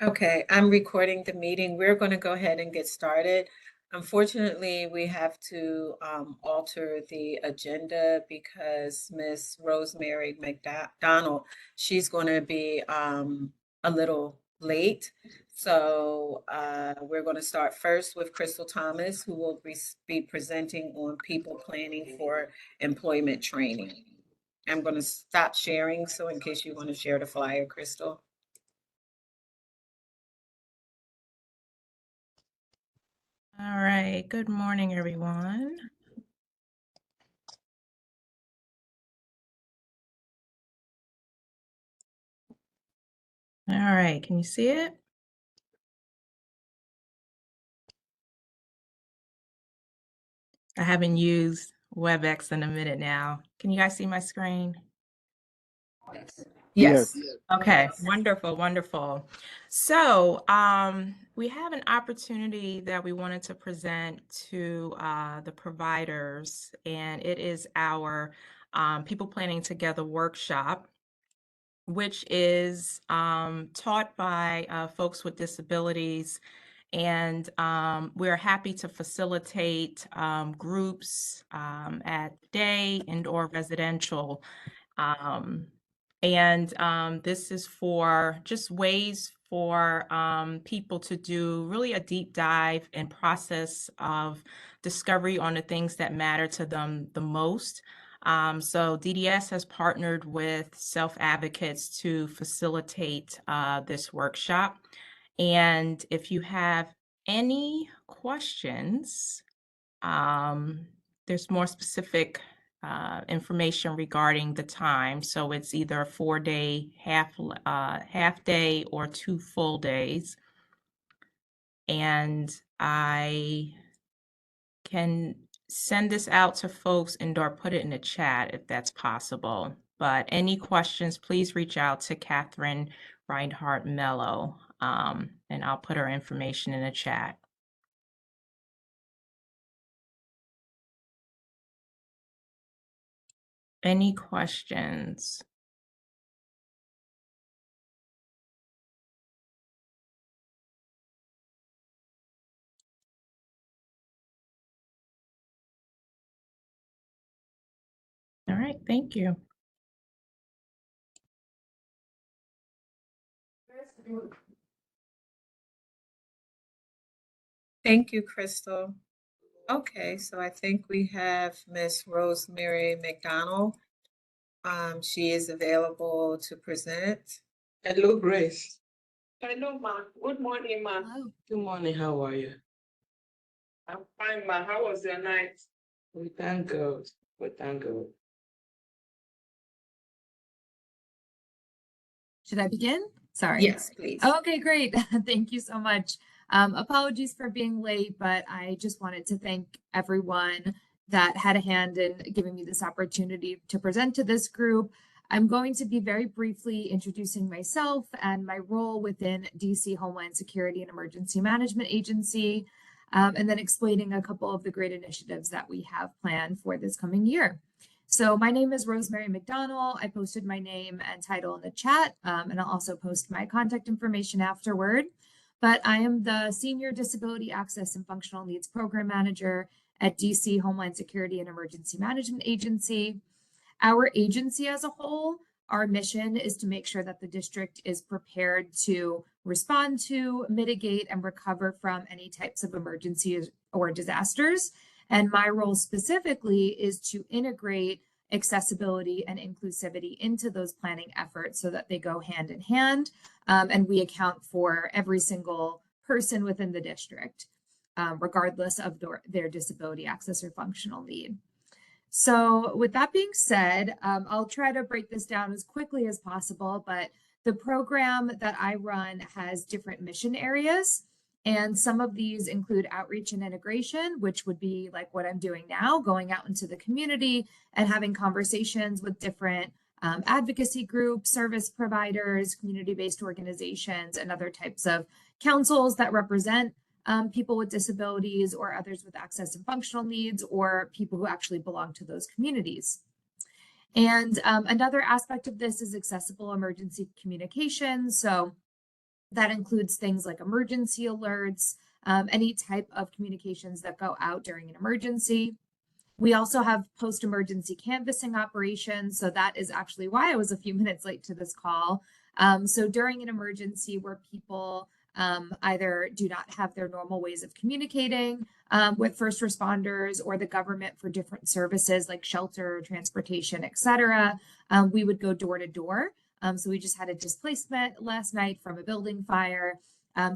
Okay, I'm recording the meeting. We're going to go ahead and get started. Unfortunately, we have to alter the agenda because Miss Rosemary McDonald, she's going to be a little late. So we're going to start first with Crystal Thomas, who will be presenting on people planning for employment training. I'm going to stop sharing, so in case you want to share the flyer, Crystal. All right, good morning, everyone. All right, can you see it? I haven't used WebEx in a minute now. Can you guys see my screen? Yes. Okay, wonderful, wonderful. So we have an opportunity that we wanted to present to the providers, and it is our People Planning Together workshop, which is taught by folks with disabilities. And we're happy to facilitate groups at day and/or residential. This is for just ways for people to do really a deep dive and process of discovery on the things that matter to them the most. So DDS has partnered with Self Advocates to facilitate this workshop. And if you have any questions, there's more specific information regarding the time. So it's either a 4-day, half day, or 2 full days. And I can send this out to folks and/or put it in the chat if that's possible. But any questions, please reach out to Catherine Reinhardt Mello, and I'll put her information in the chat. Any questions? All right, thank you. Thank you, Crystal. Okay, so I think we have Miss Rosemary McDonald. She is available to present. Hello, Grace. Hello, ma. Good morning, ma. Hello. Good morning. How are you? I'm fine, ma. How was your night? We thank God. We thank God. Should I begin? Sorry. Yes, please. Okay, great. Thank you so much. Apologies for being late, but I just wanted to thank everyone that had a hand in giving me this opportunity to present to this group. I'm going to be very briefly introducing myself and my role within DC Homeland Security and Emergency Management Agency, and then explaining a couple of the great initiatives that we have planned for this coming year. So my name is Rosemary McDonald. I posted my name and title in the chat, and I'll also post my contact information afterward. But I am the Senior Disability Access and Functional Needs Program Manager at DC Homeland Security and Emergency Management Agency. Our agency as a whole, our mission is to make sure that the district is prepared to respond to, mitigate, and recover from any types of emergencies or disasters. And my role specifically is to integrate accessibility and inclusivity into those planning efforts so that they go hand in hand. And we account for every single person within the district, regardless of their disability access or functional need. So with that being said, I'll try to break this down as quickly as possible, but the program that I run has different mission areas. And some of these include outreach and integration, which would be like what I'm doing now, going out into the community and having conversations with different advocacy groups, service providers, community-based organizations, and other types of councils that represent people with disabilities or others with access and functional needs, or people who actually belong to those communities. And another aspect of this is accessible emergency communication. So That includes things like emergency alerts, any type of communications that go out during an emergency. We also have post-emergency canvassing operations. So that is actually why I was a few minutes late to this call. So during an emergency where people either do not have their normal ways of communicating with first responders or the government for different services like shelter, transportation, etc., we would go door to door. So we just had a displacement last night from a building fire.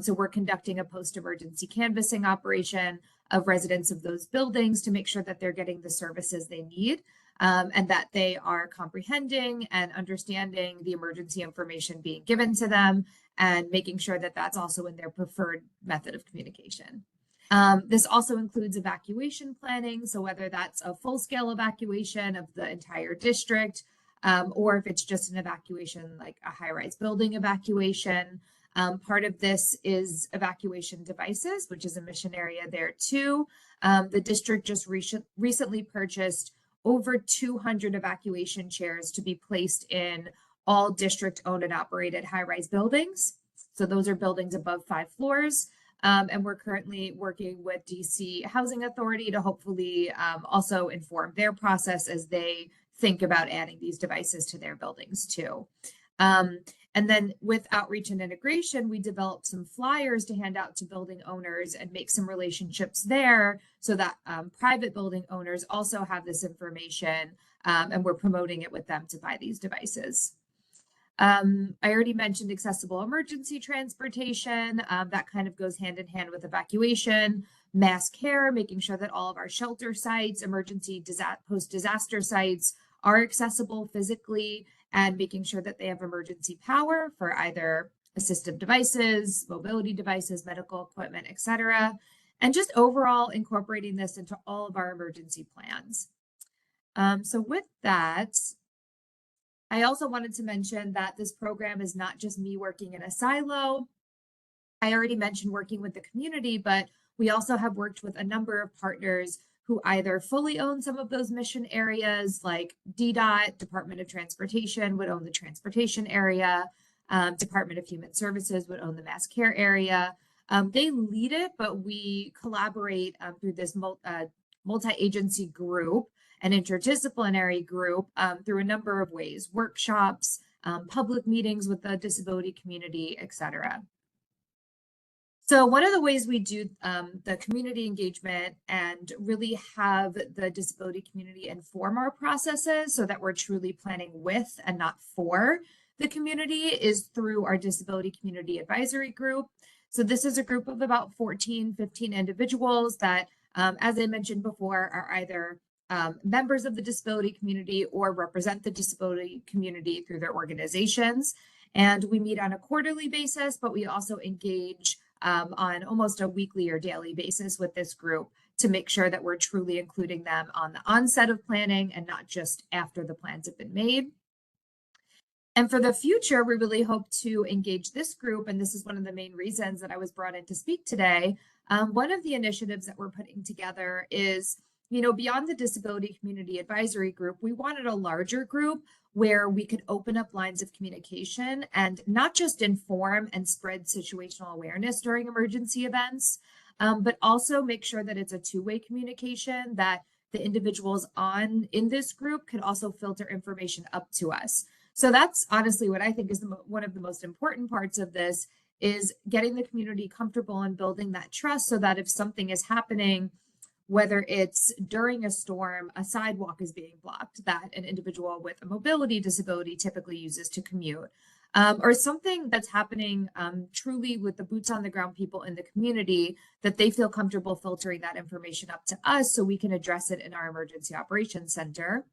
So we're conducting a post-emergency canvassing operation of residents of those buildings to make sure that they're getting the services they need and that they are comprehending and understanding the emergency information being given to them and making sure that that's also in their preferred method of communication. This also includes evacuation planning. So whether that's a full-scale evacuation of the entire district or if it's just an evacuation like a high-rise building evacuation. Part of this is evacuation devices, which is a mission area there too. The district just recently purchased over 200 evacuation chairs to be placed in all district owned and operated high-rise buildings. So those are buildings above 5 floors. And we're currently working with DC Housing Authority to hopefully also inform their process as they think about adding these devices to their buildings too. And then with outreach and integration, we developed some flyers to hand out to building owners and make some relationships there so that private building owners also have this information and we're promoting it with them to buy these devices. I already mentioned accessible emergency transportation. That kind of goes hand in hand with evacuation, mass care, making sure that all of our shelter sites, emergency post-disaster sites are accessible physically and making sure that they have emergency power for either assistive devices, mobility devices, medical equipment, etc. And just overall incorporating this into all of our emergency plans. So with that, I also wanted to mention that this program is not just me working in a silo. I already mentioned working with the community, but we also have worked with a number of partners who either fully own some of those mission areas, like DDOT, Department of Transportation would own the transportation area, Department of Human Services would own the mass care area. They lead it, but we collaborate through this multi-agency group, an interdisciplinary group through a number of ways, workshops, public meetings with the disability community, etc. So one of the ways we do the community engagement and really have the disability community inform our processes so that we're truly planning with and not for the community is through our disability community advisory group. So this is a group of about 14, 15 individuals that, as I mentioned before, are either members of the disability community or represent the disability community through their organizations. And we meet on a quarterly basis, but we also engage on almost a weekly or daily basis with this group to make sure that we're truly including them on the onset of planning and not just after the plans have been made. And for the future, we really hope to engage this group, and this is one of the main reasons that I was brought in to speak today. One of the initiatives that we're putting together is, beyond the disability community advisory group, we wanted a larger group where we could open up lines of communication and not just inform and spread situational awareness during emergency events, but also make sure that it's a two-way communication, that the individuals in this group could also filter information up to us. So that's honestly what I think is one of the most important parts of this, is getting the community comfortable and building that trust so that if something is happening, whether it's during a storm, a sidewalk is being blocked that an individual with a mobility disability typically uses to commute, or something that's happening truly with the boots on the ground people in the community, that they feel comfortable filtering that information up to us so we can address it in our emergency operations center.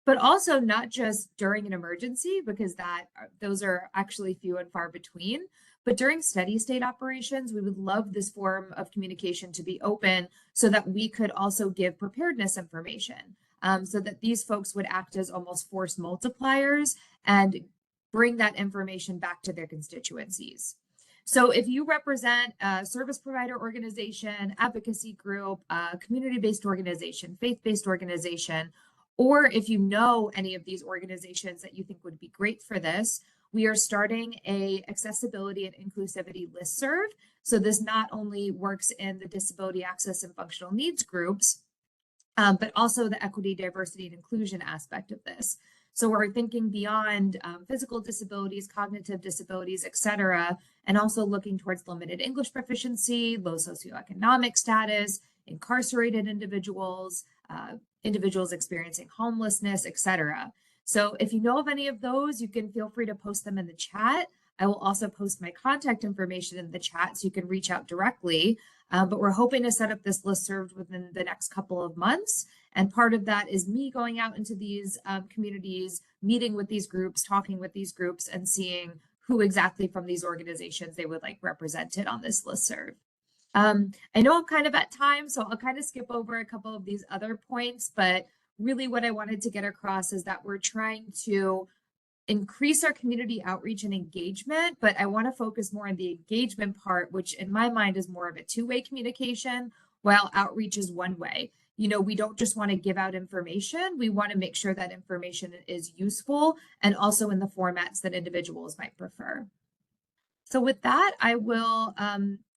But also not just during an emergency, because those are actually few and far between. But during steady state operations, we would love this form of communication to be open so that we could also give preparedness information, so that these folks would act as almost force multipliers and bring that information back to their constituencies. So if you represent a service provider organization, advocacy group, a community-based organization, faith-based organization, or if you know any of these organizations that you think would be great for this, we are starting a accessibility and inclusivity listserv. So this not only works in the disability access and functional needs groups, but also the equity, diversity, and inclusion aspect of this. So we're thinking beyond physical disabilities, cognitive disabilities, et cetera, and also looking towards limited English proficiency, low socioeconomic status, incarcerated individuals, individuals experiencing homelessness, et cetera. So if you know of any of those, you can feel free to post them in the chat. I will also post my contact information in the chat so you can reach out directly. But we're hoping to set up this listserv within the next couple of months. And part of that is me going out into these communities, meeting with these groups, talking with these groups, and seeing who exactly from these organizations they would like represented on this listserv. I know I'm kind of at time, so I'll kind of skip over a couple of these other points, but really what I wanted to get across is that we're trying to increase our community outreach and engagement, but I want to focus more on the engagement part, which in my mind is more of a two-way communication, while outreach is one way. You know, we don't just want to give out information. We want to make sure that information is useful and also in the formats that individuals might prefer. So with that, I will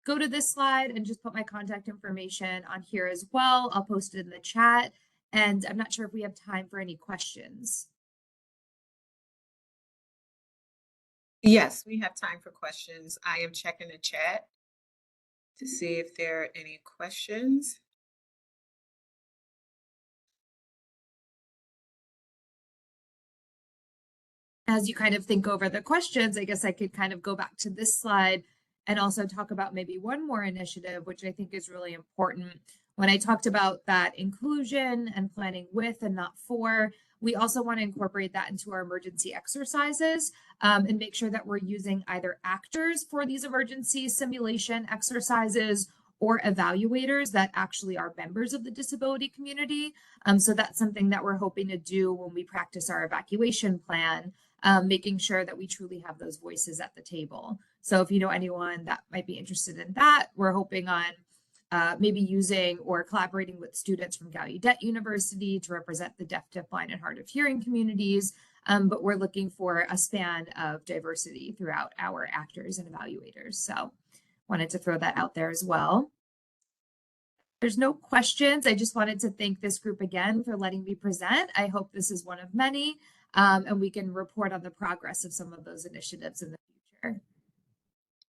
go to this slide and just put my contact information on here as well. I'll post it in the chat, and I'm not sure if we have time for any questions. Yes, we have time for questions. I am checking the chat to see if there are any questions. As you kind of think over the questions, I guess I could kind of go back to this slide and also talk about maybe one more initiative, which I think is really important. When I talked about that inclusion and planning with and not for, we also want to incorporate that into our emergency exercises and make sure that we're using either actors for these emergency simulation exercises or evaluators that actually are members of the disability community. So that's something that we're hoping to do when we practice our evacuation plan, making sure that we truly have those voices at the table. So if you know anyone that might be interested in that, we're hoping on maybe using or collaborating with students from Gallaudet University to represent the deaf, blind, and hard of hearing communities. But we're looking for a span of diversity throughout our actors and evaluators. So wanted to throw that out there as well. There's no questions. I just wanted to thank this group again for letting me present. I hope this is one of many, and we can report on the progress of some of those initiatives in the future.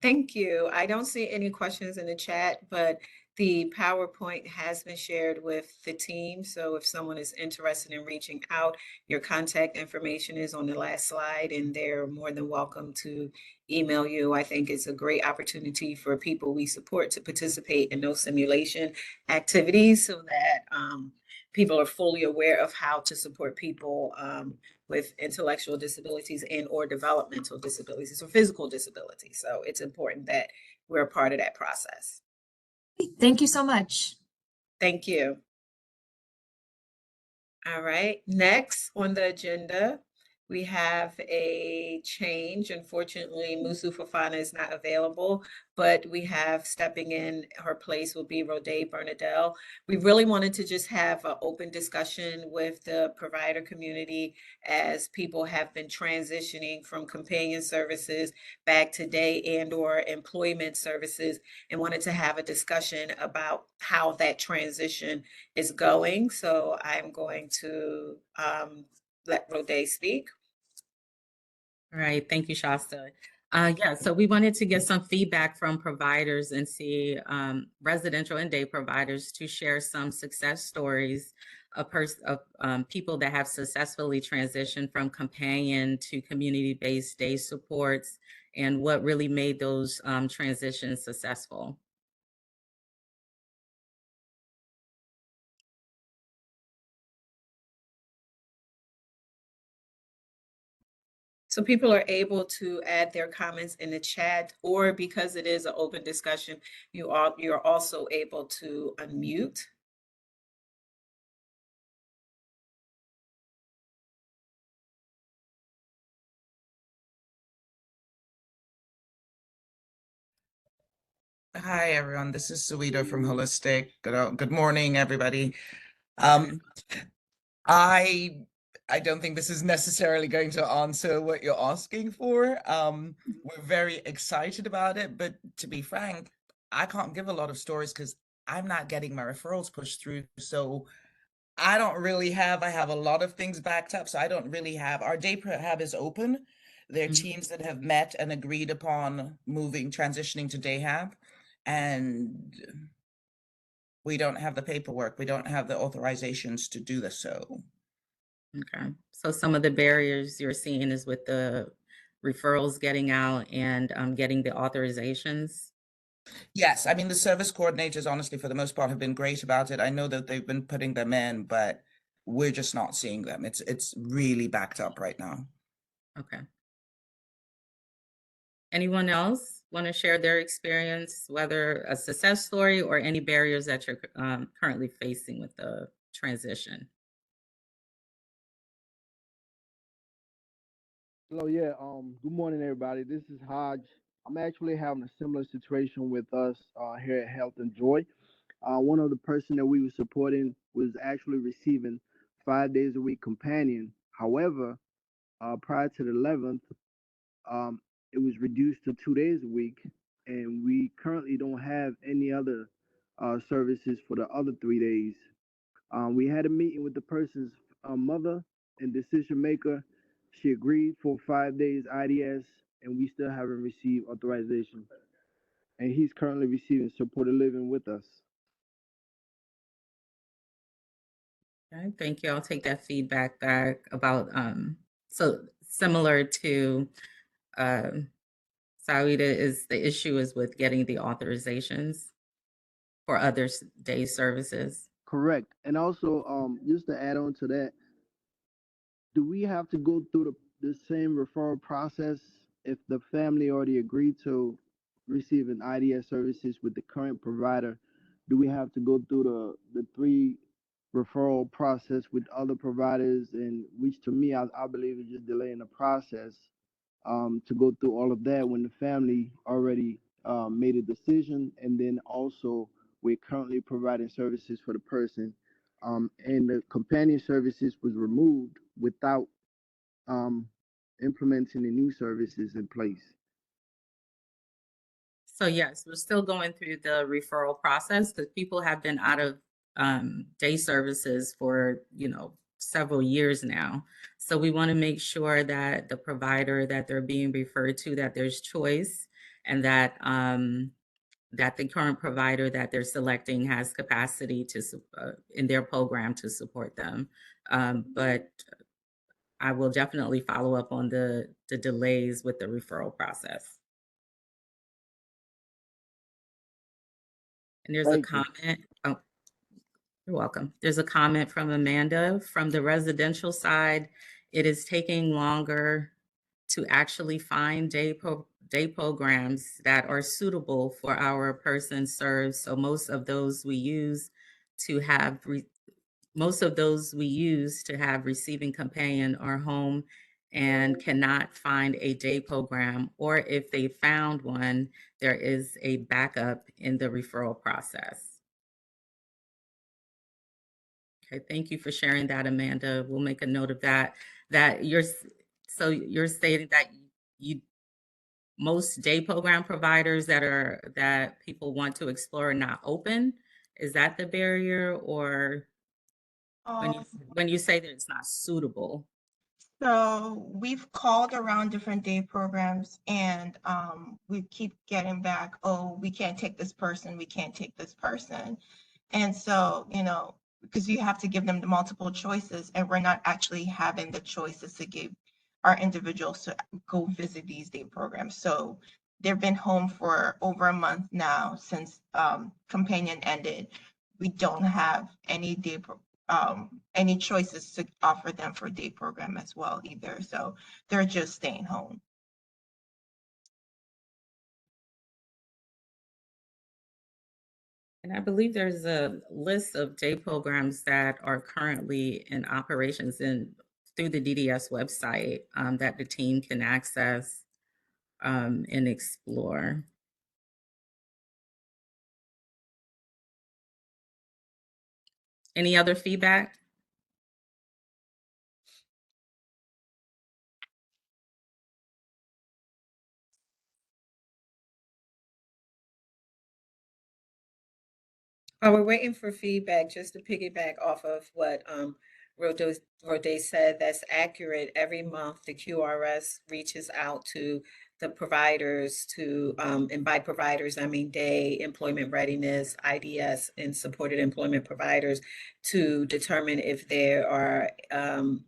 Thank you. I don't see any questions in the chat, but the PowerPoint has been shared with the team. So if someone is interested in reaching out, your contact information is on the last slide, and they're more than welcome to email you. I think it's a great opportunity for people we support to participate in those simulation activities so that people are fully aware of how to support people with intellectual disabilities and or developmental disabilities or physical disabilities. So it's important that we're a part of that process. Thank you so much. Thank you. All right, next on the agenda, we have a change. Unfortunately, Musu Fofana is not available, but we have stepping in her place will be Rode Bernadelle. We really wanted to just have an open discussion with the provider community as people have been transitioning from companion services back to day and or employment services, and wanted to have a discussion about how that transition is going. So I'm going to let Rode speak. All right, thank you, Shasta. Yeah, so we wanted to get some feedback from providers and see residential and day providers to share some success stories of people that have successfully transitioned from companion to community-based day supports and what really made those transitions successful. So people are able to add their comments in the chat, or because it is an open discussion, you're also able to unmute. Hi, everyone. This is Suida from Holistic. Good morning, everybody. I I don't think this is necessarily going to answer what you're asking for. We're very excited about it, but to be frank, I can't give a lot of stories because I'm not getting my referrals pushed through. So I don't really have, I have a lot of things backed up. So I don't really have, our day hub is open. There are Mhm. teams that have met and agreed upon transitioning to day hub. And we don't have the paperwork. We don't have the authorizations to do this. So Okay. So some of the barriers you're seeing is with the referrals getting out and getting the authorizations. yes, I mean, the service coordinators, honestly, for the most part, have been great about it. I know that they've been putting them in, but we're just not seeing them. It's really backed up right now. Okay. Anyone else want to share their experience, whether a success story or any barriers that you're currently facing with the transition? Hello, yeah. Good morning, everybody. This is Hodge. I'm actually having a similar situation with us here at Health and Joy. One of the person that we were supporting was actually receiving 5 days a week companion. However, prior to the 11th, um, it was reduced to 2 days a week, and we currently don't have any other services for the other 3 days. We had a meeting with the person's mother and decision maker. She agreed for 5 days IDS, and we still haven't received authorization. And he's currently receiving supported living with us. Okay, thank you. I'll take that feedback back about so similar to um Saida, is the issue is with getting the authorizations for other day services. Correct. And also, just to add on to that, do we have to go through the same referral process if the family already agreed to receiving IDS services with the current provider? Do we have to go through the three referral process with other providers? And which to me, I believe is just delaying the process to go through all of that when the family already made a decision. And then also, we're currently providing services for the person, and the companion services was removed without um, implementing the new services in place. So yes, we're still going through the referral process because people have been out of day services for, several years now. So we want to make sure that the provider that they're being referred to, that there's choice, and that the current provider that they're selecting has capacity to in their program to support them. But I will definitely follow up on the delays with the referral process. And there's a Thank you. comment. Oh, you're welcome. There's a comment from Amanda. From the residential side, it is taking longer to actually find day programs that are suitable for our person served. So most of those we use to have receiving companion are home and cannot find a day program, or if they found one, there is a backup in the referral process. Okay, thank you for sharing that, Amanda. We'll make a note of that. So you're stating that you most day program providers that people want to explore are not open. Is that the barrier, or when you Um, when you say that it's not suitable? so we've called around different day programs and we keep getting back, oh, we can't take this person, we can't take this person. And so, because you have to give them the multiple choices, and we're not actually having the choices to give our individuals to go visit these day programs. So they've been home for over a month now since Companion ended. We don't have any choices to offer them for day program as well either. So they're just staying home. And I believe there's a list of day programs that are currently in operations through the DDS website that the team can access and explore. Any other feedback? While we're waiting for feedback, just to piggyback off of what Rode said, that's accurate. Every month, the QRS reaches out to the providers to, and by providers, I mean day, employment readiness, IDS, and supported employment providers to determine if they are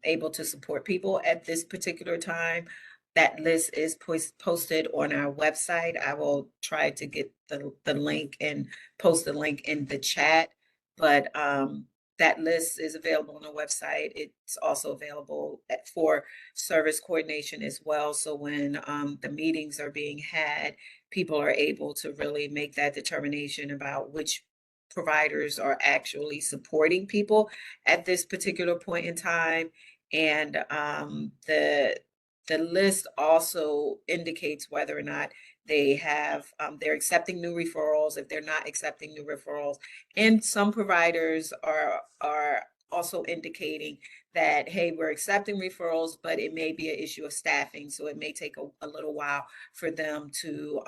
able to support people at this particular time. That list is posted on our website. I will try to get the link and post the link in the chat, but that list is available on the website. It's also available for service coordination as well. So when the meetings are being had, people are able to really make that determination about which providers are actually supporting people at this particular point in time. And the list also indicates whether or not they have, they're accepting new referrals, if they're not accepting new referrals. And some providers are also indicating that, hey, we're accepting referrals, but it may be an issue of staffing. So it may take a little while for them to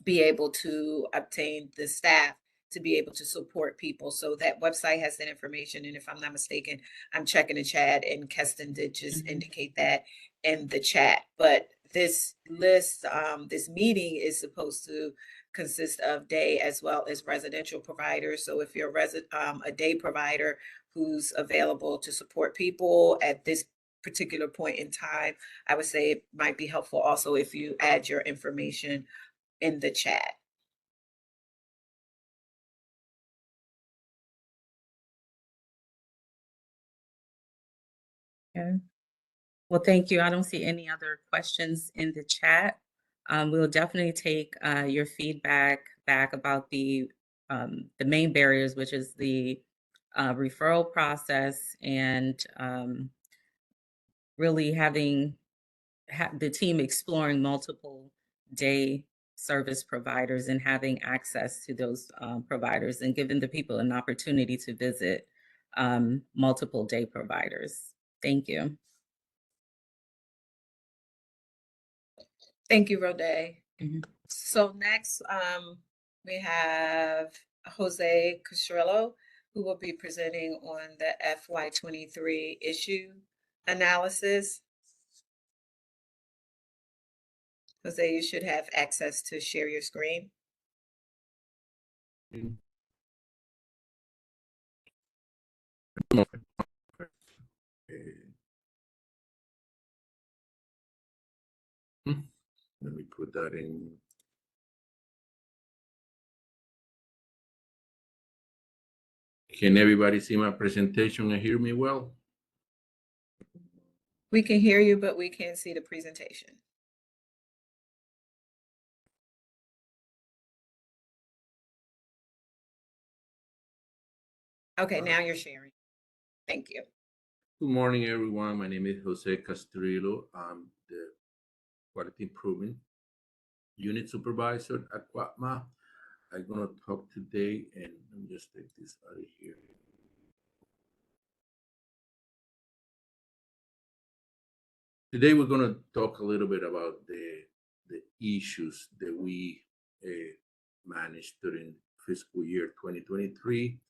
be able to obtain the staff to be able to support people. So that website has that information. And if I'm not mistaken, I'm checking the chat, and Keston did just indicate that in the chat. But this list, this meeting is supposed to consist of day as well as residential providers. So if you're a day provider who's available to support people at this particular point in time, I would say it might be helpful also if you add your information in the chat. Okay. Well, thank you. I don't see any other questions in the chat. We'll definitely take your feedback back about the main barriers, which is the referral process and really having the team exploring multiple day service providers and having access to those providers and giving the people an opportunity to visit multiple day providers. Thank you. Thank you, Rode. Mhm. So next, we have Jose Castrillo, who will be presenting on the FY23 issue analysis. Jose, you should have access to share your screen. Let me put that in. Can everybody see my presentation and hear me well? We can hear you, but we can't see the presentation. Okay, now you're sharing. Thank you. Good morning, everyone. My name is Jose Castrillo. I'm the Quality Improvement Unit Supervisor at QUAPMA. I'm going to talk today, and let me just take this out of here. Today, we're going to talk a little bit about the issues that we managed during fiscal year 2023.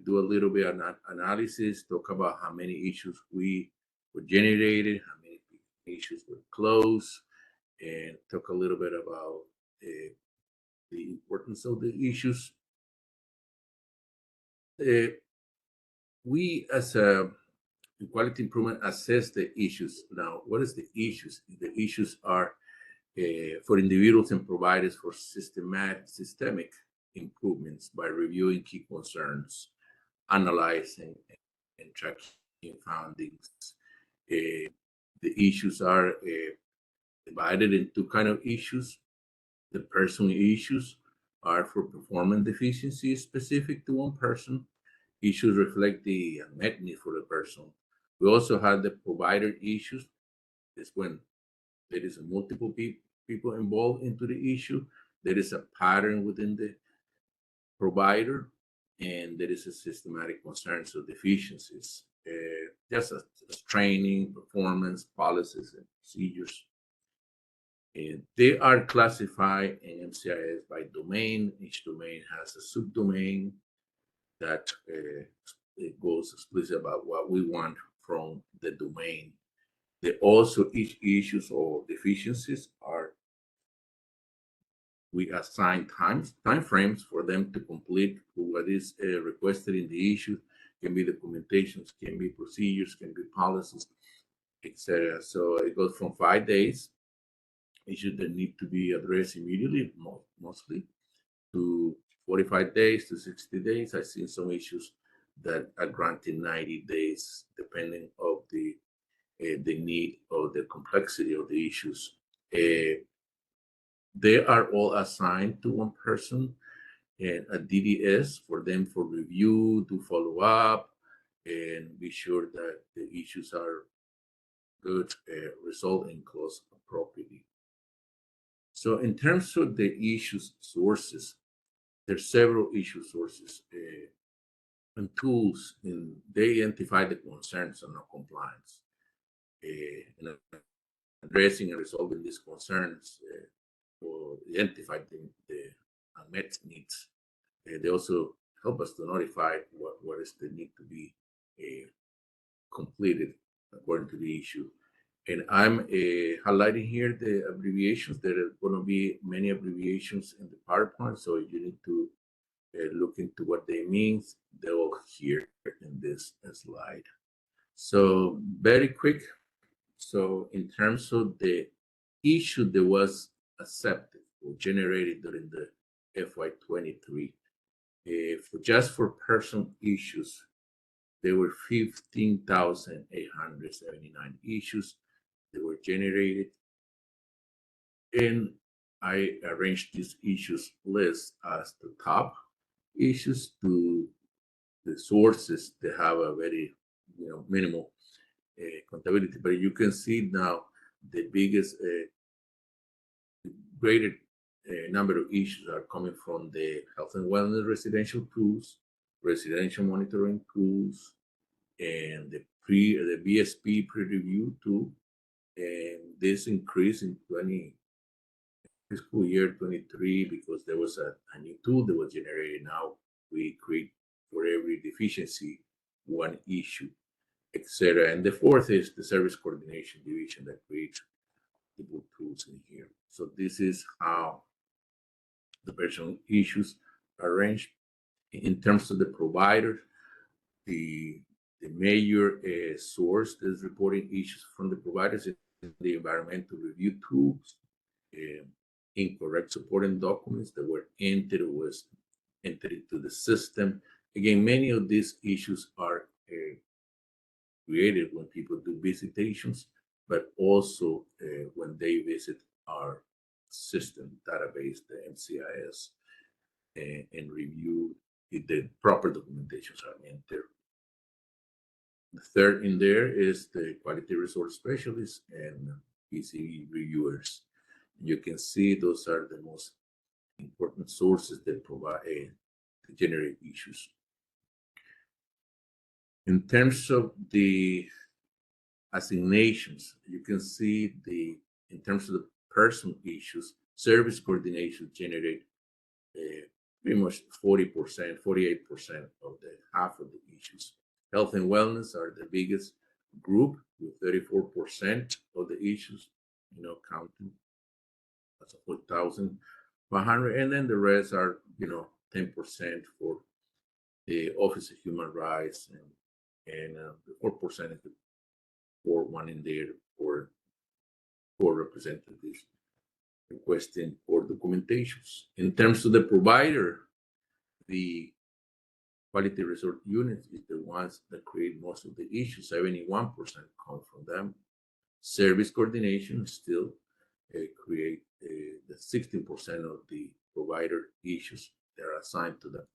Do a little bit of analysis, talk about how many issues we were generated, how many issues were closed, and talk a little bit about the importance of the issues. We, as a quality improvement, assess the issues. Now, what is the issues? The issues are for individuals and providers for systemic improvements by reviewing key concerns, analyzing and tracking findings. The issues are divided into two kind of issues. The personal issues are for performance deficiencies specific to one person. Issues reflect the unmet need for the person. We also have the provider issues. It's when there is multiple people involved into the issue. There is a pattern within the provider, and there is a systematic concerns of deficiencies, just as training, performance, policies, and procedures. They are classified in MCIS by domain. Each domain has a subdomain that it goes explicit about what we want from the domain. Also, each issues or deficiencies are, we assign time frames for them to complete what is requested in the issue. Can be documentations, can be procedures, can be policies, etc. So it goes from 5 days, issues that need to be addressed immediately, mostly, to 45 days to 60 days. I've seen some issues that are granted 90 days, depending of the need or the complexity of the issues. They are all assigned to one person and a DDS for them for review, to follow up, and be sure that the issues are good, resolved and closed appropriately. So in terms of the issues sources, there's several issue sources and tools, and they identify the concerns and non-compliance. And addressing and resolving these concerns or identify the unmet needs. They also help us to notify what is the need to be completed according to the issue. And I'm highlighting here the abbreviations. There are going to be many abbreviations in the PowerPoint, so you need to look into what they mean. They're all here in this slide. So very quick. So in terms of the issue that was accepted or generated during the FY23, just for personal issues, there were 15,879 issues that were generated. And I arranged these issues list as the top issues to the sources that have a very minimal accountability. But you can see now the biggest greater number of issues are coming from the health and wellness residential tools, residential monitoring tools, and the BSP pre-review tool. And this increased in fiscal year 23 because there was a new tool that was generated. Now we create for every deficiency one issue, etc. And the fourth is the service coordination division that creates the book tools in here. So this is how the personal issues are arranged. In terms of the provider, the major source that is reporting issues from the providers is the environmental review tools, incorrect supporting documents that were entered into the system. Again, many of these issues are created when people do visitations, but also when they visit our system database, the MCIS, and review the proper documentations are entered. The third in there is the quality resource specialists and PCE reviewers. You can see those are the most important sources that provide to generate issues. In terms of the assignations, you can see in terms of the personal issues, service coordination generate pretty much 40%, 48% of the half of the issues. Health and wellness are the biggest group with 34% of the issues, counting. That's 4,100, and then the rest are 10% for the Office of Human Rights, and the 4% is for one in there for representatives requesting for documentations. In terms of the provider, the quality resource units is the ones that create most of the issues. 71% come from them. Service coordination still create the 16% of the provider issues that are assigned to them.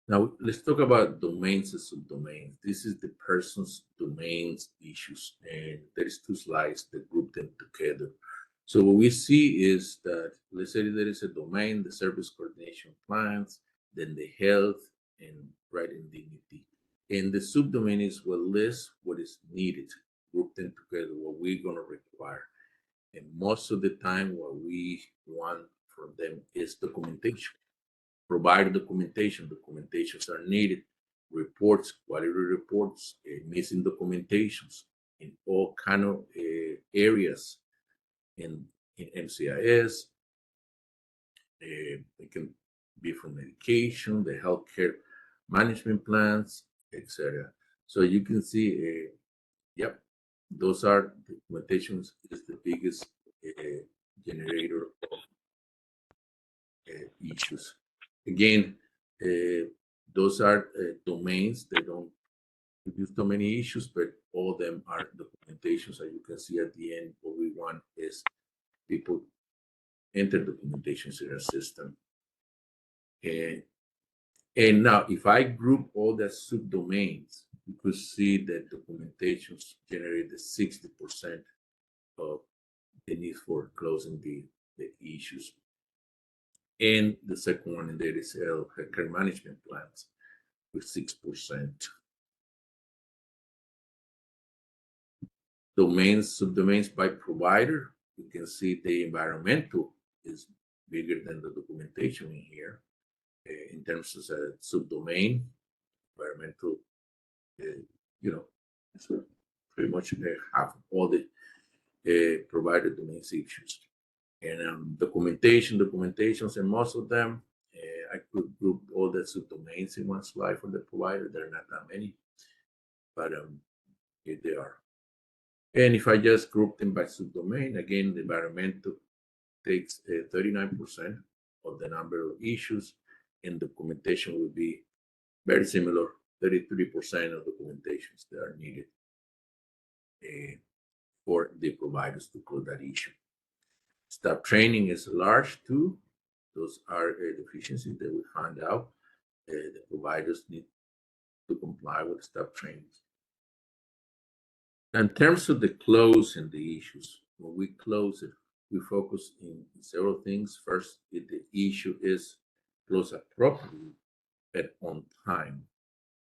Now, let's talk about domains and subdomains. This is the person's domains issues, and there is 2 slides that group them together. So what we see is that, let's say there is a domain, the service coordination plans, then the health and right and dignity. And the subdomain is what lists what is needed group them together, what we're going to require. And most of the time, what we want from them is documentation. Provide documentation. Documentations are needed. Reports, quality reports, missing documentations in all kind of areas in MCIS. It can be from medication, the healthcare management plans, etc. So you can see, yep, those are documentations is the biggest generator of issues. Again, those are domains. They don't produce so many issues, but all of them are documentations. As you can see at the end, what we want is people enter documentations in our system. And now, if I group all the subdomains, you could see that documentations generate the 60% of the need for closing the issues. And the second one in there is healthcare management plans with 6%. Domains, subdomains by provider, you can see the environmental is bigger than the documentation in here. In terms of subdomain, environmental, it's pretty much half of all the provider domains issues. And documentations, and most of them, I could group all the subdomains in one slide for the provider. There are not that many, but here they are. And if I just group them by subdomain, again, the environmental takes 39% of the number of issues, and documentation will be very similar, 33% of documentations that are needed for the providers to close that issue. Staff training is large too. Those are deficiencies that we find out. The providers need to comply with staff trainings. In terms of the closing the issues, when we close it, we focus in several things. First, if the issue is closed appropriately but on time.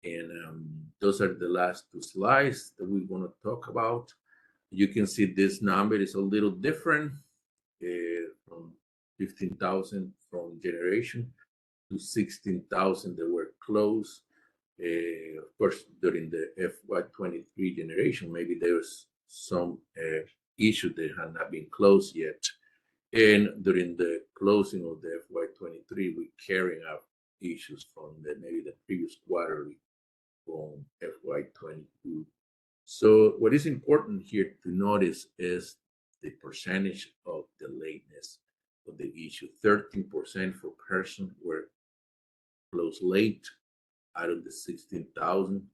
And those are the last two slides that we're going to talk about. You can see this number is a little different from 15,000 from generation to 16,000 that were closed. Of course, during the FY23 generation, maybe there was some issue that had not been closed yet. And during the closing of the FY23, we're carrying out issues from maybe the previous quarterly from FY22. So what is important here to notice is the percentage of the lateness of the issue. 13% for person were closed late out of the 16,000.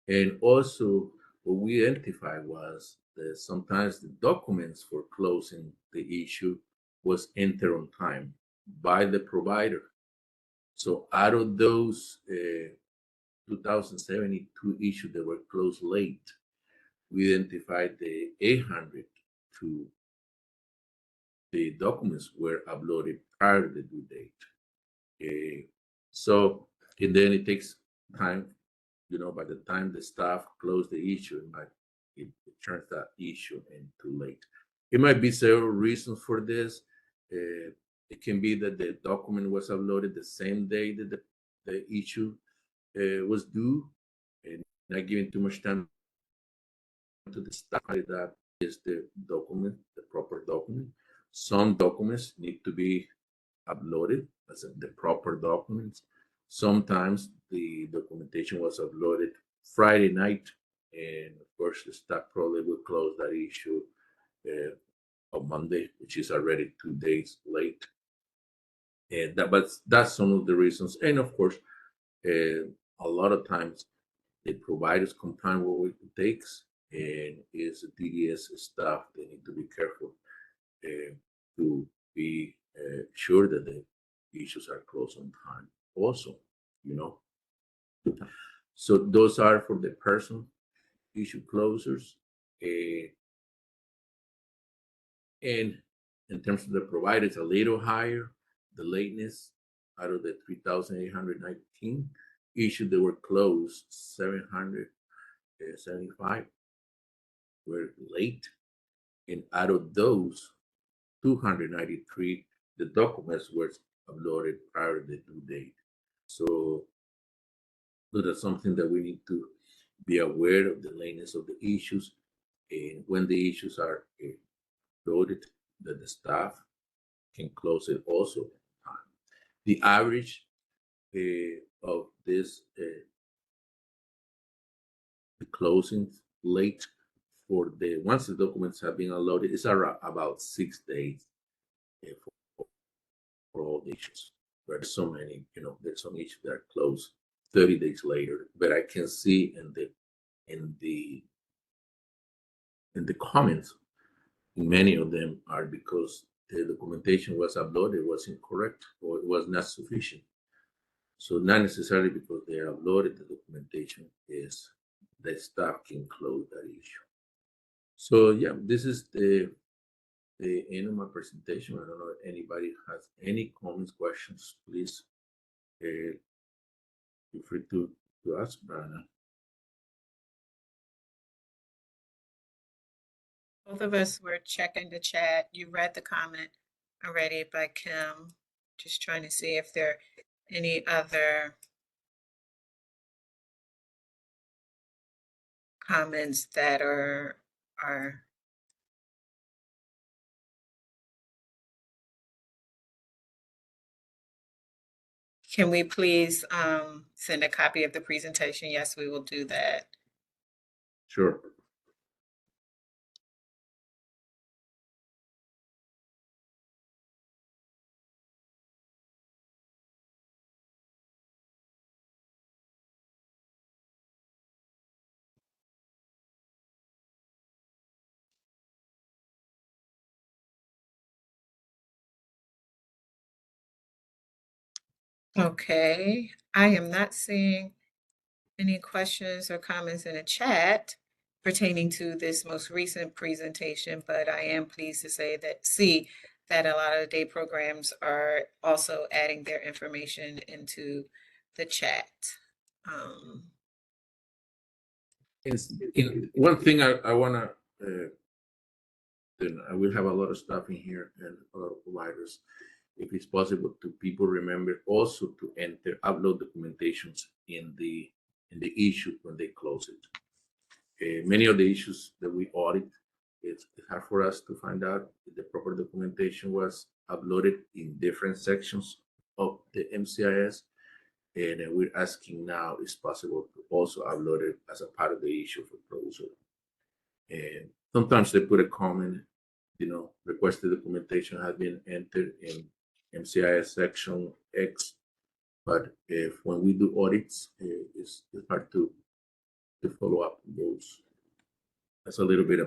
And also what we identified was that sometimes the documents for closing the issue was entered on time by the provider. So out of those 2,072 issues that were closed late, we identified the 802 the documents were uploaded prior to the due date. So, and then it takes time, by the time the staff close the issue, it turns that issue into late. It might be several reasons for this. It can be that the document was uploaded the same day that the issue was due, and not giving too much time to the staff. That is the document, the proper document. Some documents need to be uploaded as the proper documents. Sometimes the documentation was uploaded Friday night, and of course the staff probably will close that issue on Monday, which is already 2 days late. And but that's some of the reasons. And of course, a lot of times the providers comply with what it takes, and is DDS staff. They need to be careful to be sure that the issues are closed on time. Also, So those are for the person issue closers. And in terms of the provider, it's a little higher. The lateness out of the 3,819 issues that were closed, 775 were late, and out of those 293, the documents were uploaded prior to the due date. So that's something that we need to be aware of the lateness of the issues, and when the issues are loaded, that the staff can close it also on time. The average of this the closings late for the once the documents have been unloaded is around about 6 days for all the issues. There's so many, there's some issues that are closed 30 days later. But I can see in the comments, many of them are because the documentation was uploaded was incorrect or it was not sufficient. So not necessarily because they are uploaded, the documentation is the staff can close that issue. So yeah, this is the end of my presentation. I don't know if anybody has any comments, questions, please feel free to ask, Brana. Both of us were checking the chat. You read the comment already by Kim. Just trying to see if there are any other comments that are Can we please send a copy of the presentation? Yes, we will do that. Sure. Okay, I am not seeing any questions or comments in the chat pertaining to this most recent presentation, but I am pleased to see that a lot of the day programs are also adding their information into the chat. One thing I want to, then I will have a lot of stuff in here and a lot of providers. If it's possible to people remember also to enter upload documentations in the issue when they close it. Many of the issues that we audit, it's hard for us to find out if the proper documentation was uploaded in different sections of the MCIS. And we're asking now, is possible to also upload it as a part of the issue for closure. And sometimes they put a comment, requested documentation has been entered in MCIS section X, but when we do audits, it's hard to follow up those. That's a little bit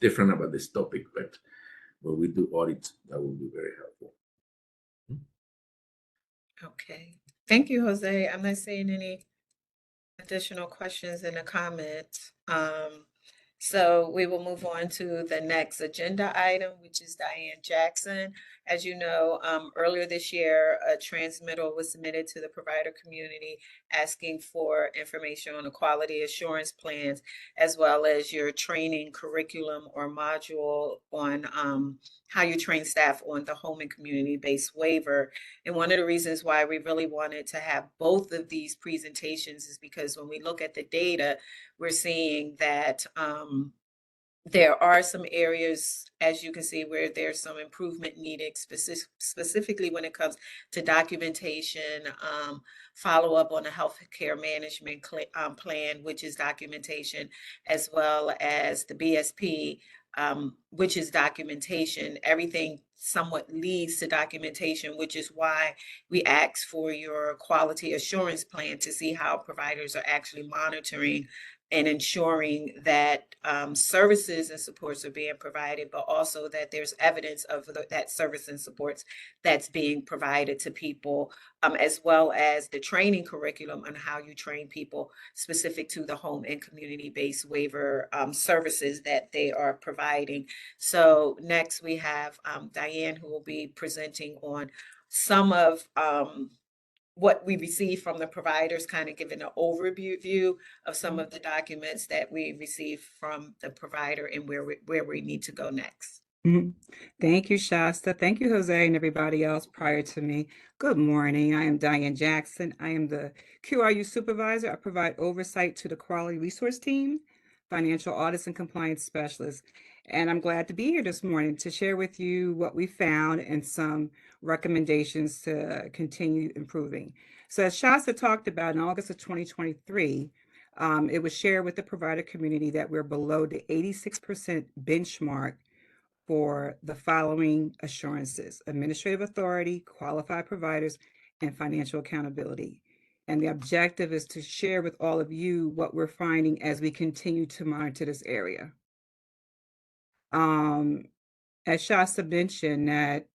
different about this topic, but when we do audits, that will be very helpful. Okay, thank you, Jose. I'm not seeing any additional questions in the comments. So we will move on to the next agenda item, which is Diane Jackson. As you know, earlier this year, a transmittal was submitted to the provider community asking for information on the quality assurance plans, as well as your training curriculum or module on how you train staff on the home and community-based waiver. And one of the reasons why we really wanted to have both of these presentations is because when we look at the data, we're seeing that there are some areas, as you can see, where there's some improvement needed, specifically when it comes to documentation, follow up on a healthcare management plan, which is documentation, as well as the BSP, which is documentation. Everything somewhat leads to documentation, which is why we ask for your quality assurance plan to see how providers are actually monitoring and ensuring that services and supports are being provided, but also that there's evidence of that service and supports that's being provided to people, as well as the training curriculum on how you train people specific to the home and community-based waiver services that they are providing. So next we have Diane, who will be presenting on some of what we receive from the providers, kind of giving an overview view of some of the documents that we receive from the provider and where we need to go next. Thank you, Shasta. Thank you, Jose, and everybody else prior to me. Good morning. I am Diane Jackson. I am the QRU supervisor. I provide oversight to the quality resource team, financial audits and compliance specialist. And I'm glad to be here this morning to share with you what we found and some recommendations to continue improving. So as Shasta talked about in August of 2023, it was shared with the provider community that we're below the 86% benchmark for the following assurances: administrative authority, qualified providers, and financial accountability. And the objective is to share with all of you what we're finding as we continue to monitor this area. As Shasta mentioned, that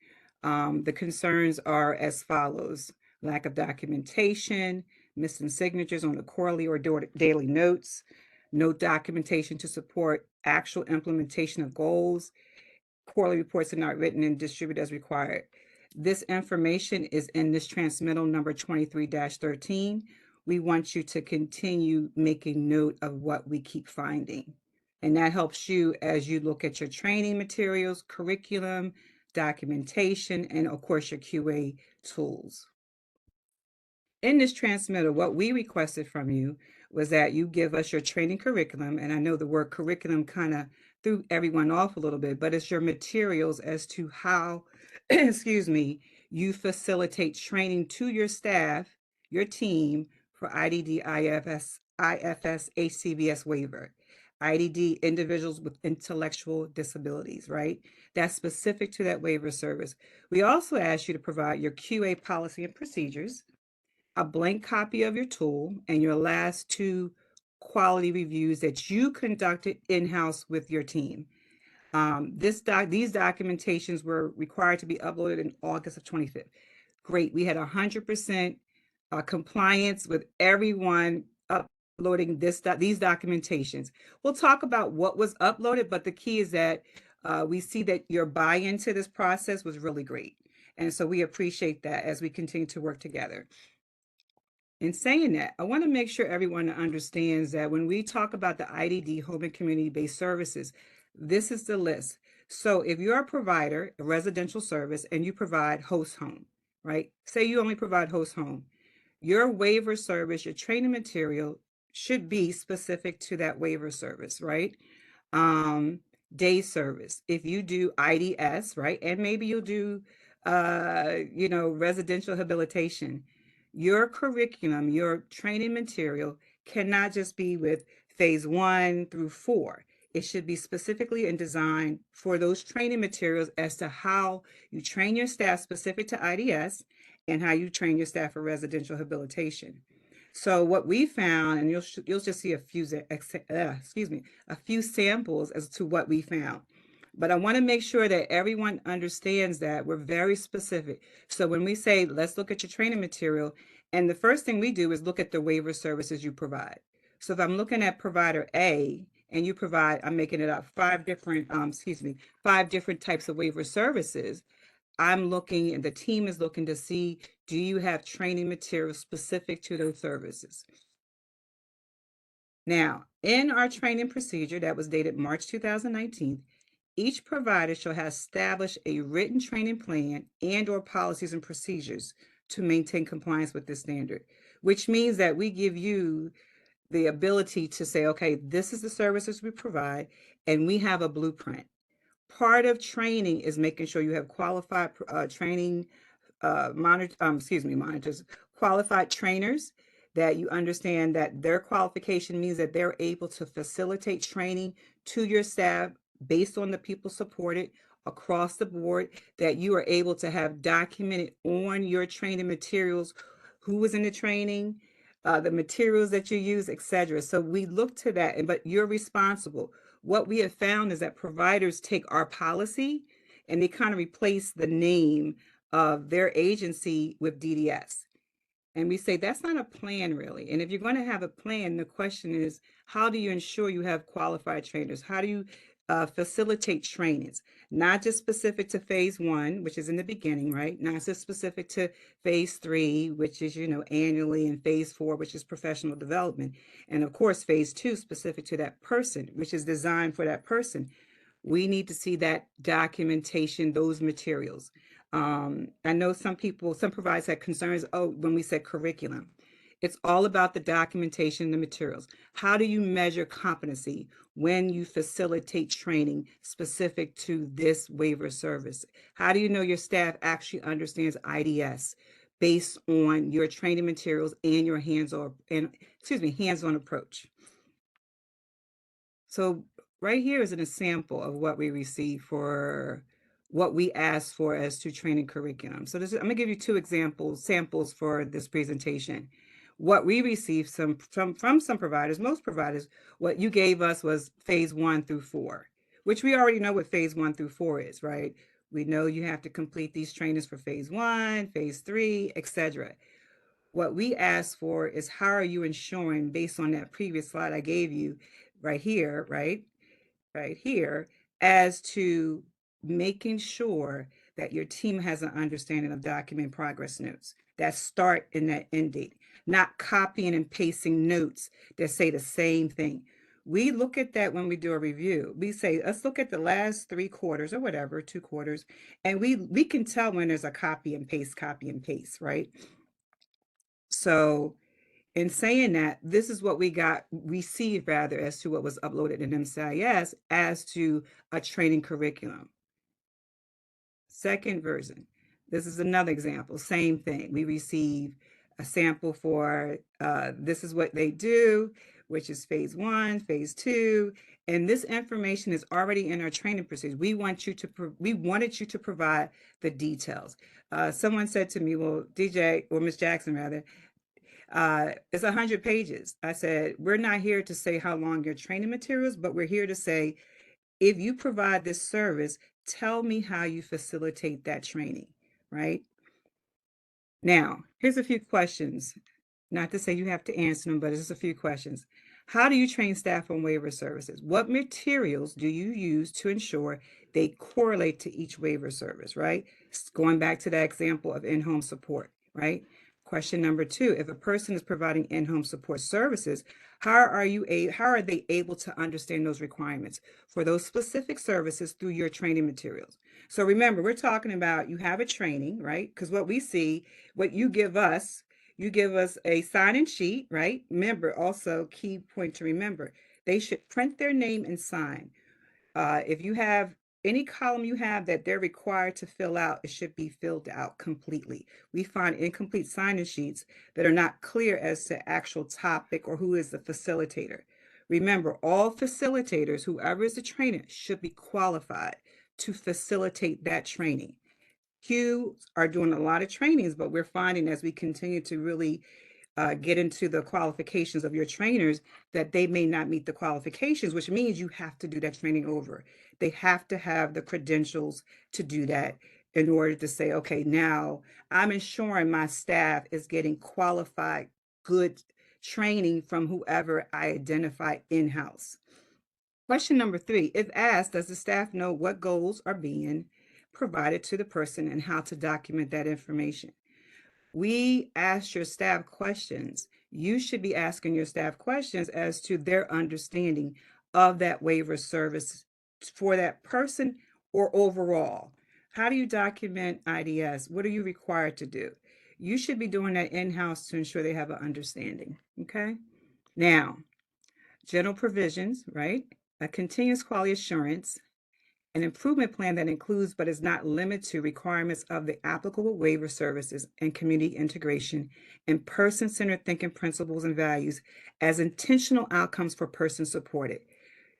the concerns are as follows: lack of documentation, missing signatures on the quarterly or daily notes, no documentation to support actual implementation of goals, quarterly reports are not written and distributed as required. This information is in this transmittal number 23-13. We want you to continue making note of what we keep finding. And that helps you as you look at your training materials, curriculum, documentation, and of course your QA tools. In this transmittal, what we requested from you was that you give us your training curriculum. And I know the word curriculum kind of threw everyone off a little bit, but it's your materials as to how, excuse me, you facilitate training to your staff, your team for IDD, IFS, HCBS waiver. IDD, individuals with intellectual disabilities, right? That's specific to that waiver service. We also ask you to provide your QA policy and procedures, a blank copy of your tool, and your last 2 quality reviews that you conducted in-house with your team. These documentations were required to be uploaded in August of 25th. Great, we had 100% compliance with everyone uploading these documentations. We'll talk about what was uploaded, but the key is that we see that your buy-in to this process was really great. And so we appreciate that as we continue to work together. In saying that, I want to make sure everyone understands that when we talk about the IDD, home and community-based services, this is the list. So if you're a provider, a residential service, and you provide host home, right? Say you only provide host home, your waiver service, your training material should be specific to that waiver service, right? Day service, if you do IDS, right? And maybe you'll do, residential habilitation. Your curriculum, your training material cannot just be with phase 1 through 4. It should be specifically and designed for those training materials as to how you train your staff specific to IDS and how you train your staff for residential habilitation. So what we found, and you'll just see a few samples as to what we found. But I want to make sure that everyone understands that we're very specific. So when we say, let's look at your training material, and the first thing we do is look at the waiver services you provide. So if I'm looking at provider A and you provide, I'm making it up, 5 different types of waiver services, I'm looking and the team is looking to see, do you have training materials specific to those services? Now, in our training procedure that was dated March 2019, each provider shall have established a written training plan and/or policies and procedures to maintain compliance with this standard, which means that we give you the ability to say, okay, this is the services we provide, and we have a blueprint. Part of training is making sure you have qualified monitors, qualified trainers, that you understand that their qualification means that they're able to facilitate training to your staff based on the people supported across the board, that you are able to have documented on your training materials who was in the training, the materials that you use, etc. So we look to that, but you're responsible. What we have found is that providers take our policy and they kind of replace the name of their agency with DDS. And we say that's not a plan really. And if you're going to have a plan, the question is, how do you ensure you have qualified trainers? How do you facilitate trainings, not just specific to phase 1, which is in the beginning, right? Not just specific to phase 3, which is, annually, and phase 4, which is professional development. And of course, phase 2, specific to that person, which is designed for that person. We need to see that documentation, those materials. I know some providers had concerns, when we said curriculum. It's all about the documentation, the materials. How do you measure competency when you facilitate training specific to this waiver service? How do you know your staff actually understands IDS based on your training materials and your hands-on approach? So right here is an example of what we receive for what we asked for as to training curriculum. So I'm gonna give you two samples for this presentation. What we received from some providers, most providers, what you gave us was phase 1 through 4, which we already know what phase 1 through 4 is, right? We know you have to complete these trainings for phase 1, phase 3, etc. What we asked for is, how are you ensuring, based on that previous slide I gave you right here, right here, as to making sure that your team has an understanding of document progress notes that start and that end date, not copying and pasting notes that say the same thing. We look at that when we do a review. We say, let's look at the last 3 quarters or whatever, 2 quarters, and we can tell when there's a copy and paste, right? So in saying that, this is what we received rather, as to what was uploaded in MCIS as to a training curriculum. Second version. This is another example, same thing. We receive a sample for this is what they do, which is phase 1, phase 2, and this information is already in our training procedures. We wanted you to provide the details. Someone said to me, well, DJ, or Ms. Jackson rather, it's 100 pages. I said, we're not here to say how long your training materials, but we're here to say, if you provide this service, tell me how you facilitate that training, right? Now, here's a few questions. Not to say you have to answer them, but it's just a few questions. How do you train staff on waiver services? What materials do you use to ensure they correlate to each waiver service, right? Going back to that example of in-home support, right? Question number 2, if a person is providing in-home support services, how are they able to understand those requirements for those specific services through your training materials? So remember, we're talking about, you have a training, right? Because what we see, what you give us a sign-in sheet, right? Remember, also key point to remember, they should print their name and sign. If you have any column you have that they're required to fill out, it should be filled out completely. We find incomplete sign-in sheets that are not clear as to actual topic or who is the facilitator. Remember, all facilitators, whoever is the trainer, should be qualified to facilitate that training. Qs are doing a lot of trainings, but we're finding as we continue to really get into the qualifications of your trainers that they may not meet the qualifications, which means you have to do that training over. They have to have the credentials to do that in order to say, okay, now I'm ensuring my staff is getting qualified, good training from whoever I identify in-house. Question number 3, if asked, does the staff know what goals are being provided to the person and how to document that information? We asked your staff questions. You should be asking your staff questions as to their understanding of that waiver service for that person or overall. How do you document IDS? What are you required to do? You should be doing that in-house to ensure they have an understanding, okay? Now, general provisions, right? A continuous quality assurance, an improvement plan that includes but is not limited to requirements of the applicable waiver services and community integration and person-centered thinking principles and values as intentional outcomes for persons supported.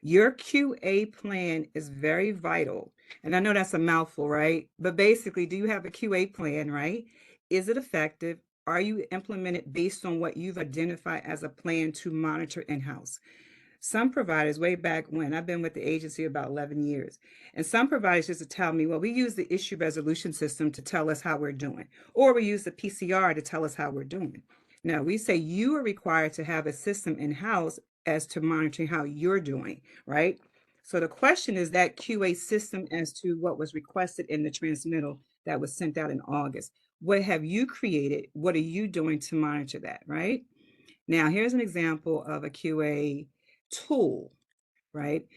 Your QA plan is very vital. And I know that's a mouthful, right? But basically, do you have a QA plan, right? Is it effective? Are you implemented based on what you've identified as a plan to monitor in-house? Some providers, way back when, I've been with the agency about 11 years, and some providers used to tell me, well, we use the issue resolution system to tell us how we're doing, or we use the PCR to tell us how we're doing. Now, we say you are required to have a system in-house as to monitoring how you're doing, right? So the question is that QA system as to what was requested in the transmittal that was sent out in August. What have you created? What are you doing to monitor that, right? Now, here's an example of a QA tool, right?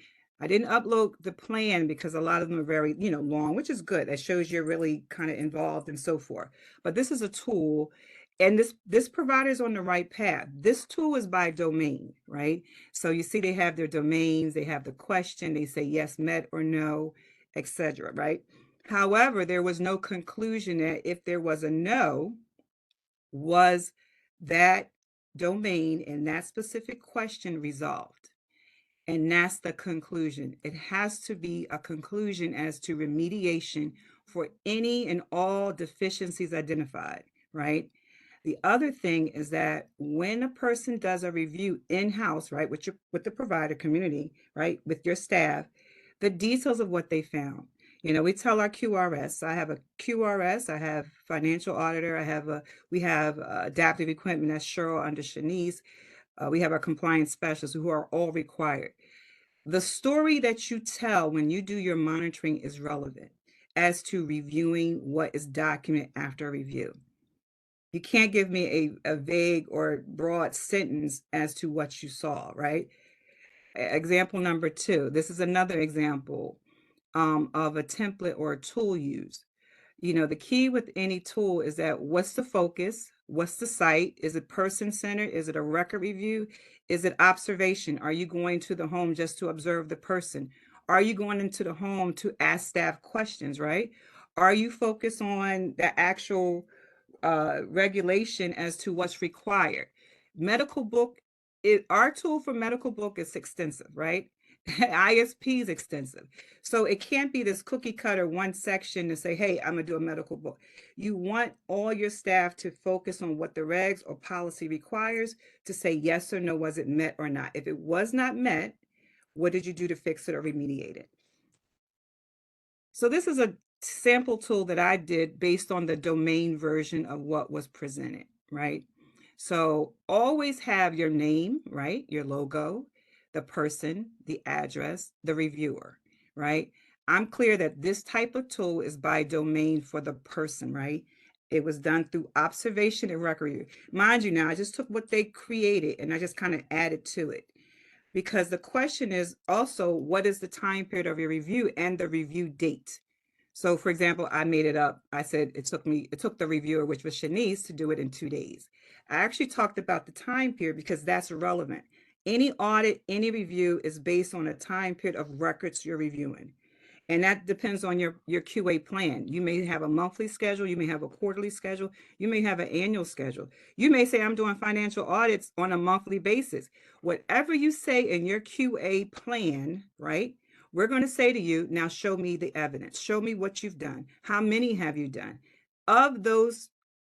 I didn't upload the plan because a lot of them are very, long, which is good. That shows you're really kind of involved and so forth. But this is a tool, and this provider is on the right path. This tool is by domain, right? So you see they have their domains, they have the question, they say yes, met or no, etc., right? However, there was no conclusion that if there was a no, was that domain and that specific question resolved? And that's the conclusion. It has to be a conclusion as to remediation for any and all deficiencies identified, right? The other thing is that when a person does a review in-house, right, with the provider community, right, with your staff, the details of what they found. We tell our QRS. I have a QRS. I have financial auditor. We have adaptive equipment. That's Cheryl under Shanice. We have our compliance specialists who are all required. The story that you tell when you do your monitoring is relevant as to reviewing what is documented after a review. You can't give me a vague or broad sentence as to what you saw, right? Example number 2. This is another example of a template or a tool used. The key with any tool is that what's the focus? What's the site? Is it person-centered? Is it a record review? Is it observation? Are you going to the home just to observe the person? Are you going into the home to ask staff questions, right? Are you focused on the actual regulation as to what's required? Medical book, our tool for medical book is extensive, right? ISP is extensive. So it can't be this cookie cutter one section to say, hey, I'm gonna do a medical book. You want all your staff to focus on what the regs or policy requires to say yes or no, was it met or not? If it was not met, what did you do to fix it or remediate it? So this is a sample tool that I did based on the domain version of what was presented, right? So always have your name, right? Your logo, the person, the address, the reviewer, right? I'm clear that this type of tool is by domain for the person, right? It was done through observation and record review. Mind you, now I just took what they created and I just kind of added to it. Because the question is also, what is the time period of your review and the review date? So for example, I made it up. I said it took the reviewer, which was Shanice, to do it in 2 days. I actually talked about the time period because that's relevant. Any audit, any review is based on a time period of records you're reviewing. And that depends on your QA plan. You may have a monthly schedule, you may have a quarterly schedule, you may have an annual schedule. You may say, I'm doing financial audits on a monthly basis. Whatever you say in your QA plan, right? We're going to say to you, now show me the evidence. Show me what you've done. How many have you done? Of those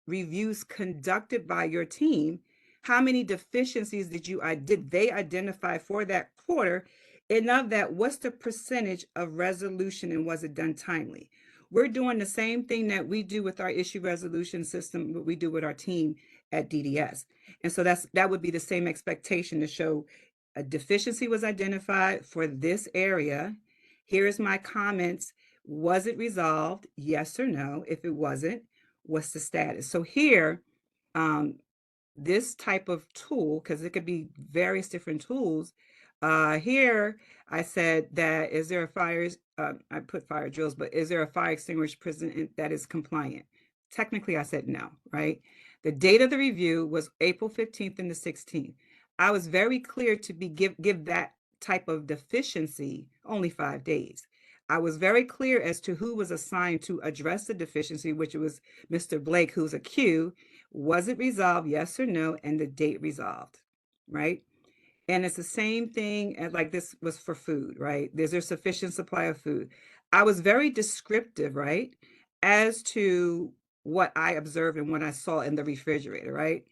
reviews conducted by your team, how many deficiencies did they identify for that quarter? And of that, what's the percentage of resolution and was it done timely? We're doing the same thing that we do with our issue resolution system, what we do with our team at DDS. And so that would be the same expectation to show a deficiency was identified for this area. Here's my comments. Was it resolved? Yes or no? If it wasn't, what's the status? So here, this type of tool, because it could be various different tools. Here, I said that is there a I put fire drills, but is there a fire extinguisher present that is compliant? Technically, I said no, right? The date of the review was April 15th and the 16th. I was very clear to give that type of deficiency only 5 days. I was very clear as to who was assigned to address the deficiency, which was Mr. Blake, who's a Q. Was it resolved? Yes or no? And the date resolved, right? And it's the same thing as like this was for food, right? Is there sufficient supply of food? I was very descriptive, right? As to what I observed and what I saw in the refrigerator, right?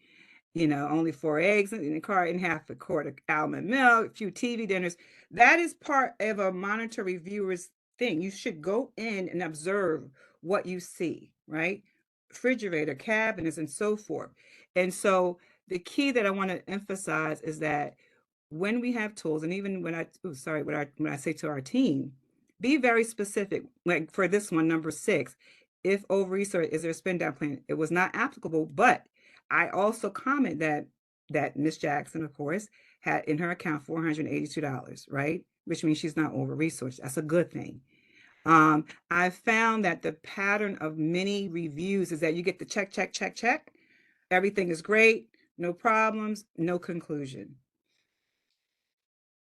Only 4 eggs in the car and half a quart of almond milk, a few TV dinners. That is part of a monitor reviewer's thing. You should go in and observe what you see, right? Refrigerator, cabinets, and so forth. And so the key that I want to emphasize is that when we have tools, and even when when I say to our team, be very specific. Like for this one, number 6, if over-research is there a spend down plan, it was not applicable, but I also comment that Miss Jackson, of course, had in her account $482, right? Which means she's not over-researched. That's a good thing. I found that the pattern of many reviews is that you get the check, check, check, check. Everything is great, no problems, no conclusion.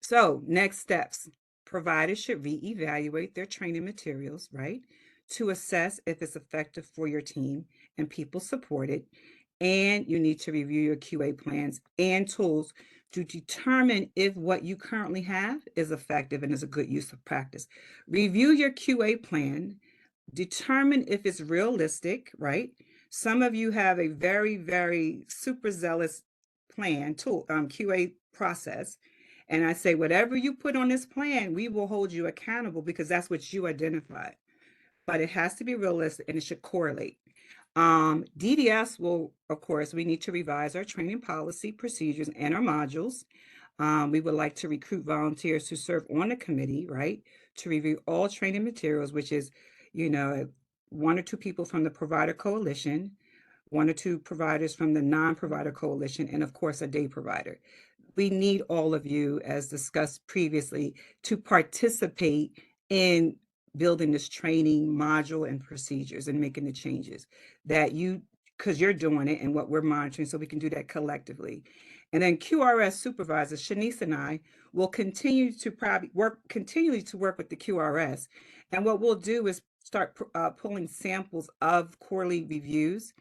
So next steps, providers should reevaluate their training materials, right? To assess if it's effective for your team and people support it. And you need to review your QA plans and tools to determine if what you currently have is effective and is a good use of practice. Review your QA plan, determine if it's realistic, right? Some of you have a very, very super zealous plan, tool, QA process. And I say, whatever you put on this plan, we will hold you accountable because that's what you identified. But it has to be realistic and it should correlate. DDS will, of course, we need to revise our training policy, procedures, and our modules. We would like to recruit volunteers to serve on the committee, right? To review all training materials, which is, 1 or 2 people from the provider coalition, 1 or 2 providers from the non-provider coalition, and of course, a day provider. We need all of you, as discussed previously, to participate in building this training module and procedures and making the changes that because you're doing it and what we're monitoring, so we can do that collectively. And then QRS supervisors, Shanice and I, will continue to work with the QRS. And what we'll do is start pulling samples of quarterly reviews.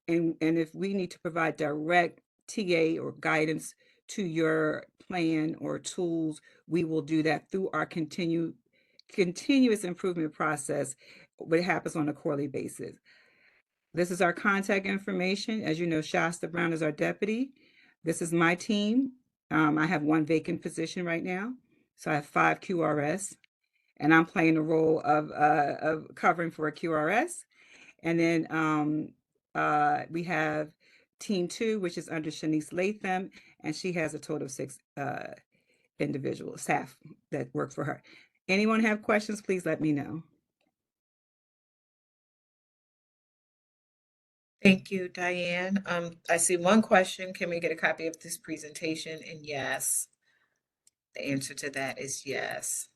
And if we need to provide direct TA or guidance to your plan or tools, we will do that through our continuous improvement process, what happens on a quarterly basis. This is our contact information. As you know, Shasta Brown is our deputy. This is my team. I have 1 vacant position right now. So I have 5 QRS, and I'm playing the role of covering for a QRS. And then we have Team 2, which is under Shanice Latham, and she has a total of 6 individual staff that work for her. Anyone have questions, please let me know. Thank you, Diane. I see 1 question. Can we get a copy of this presentation? And yes, the answer to that is yes.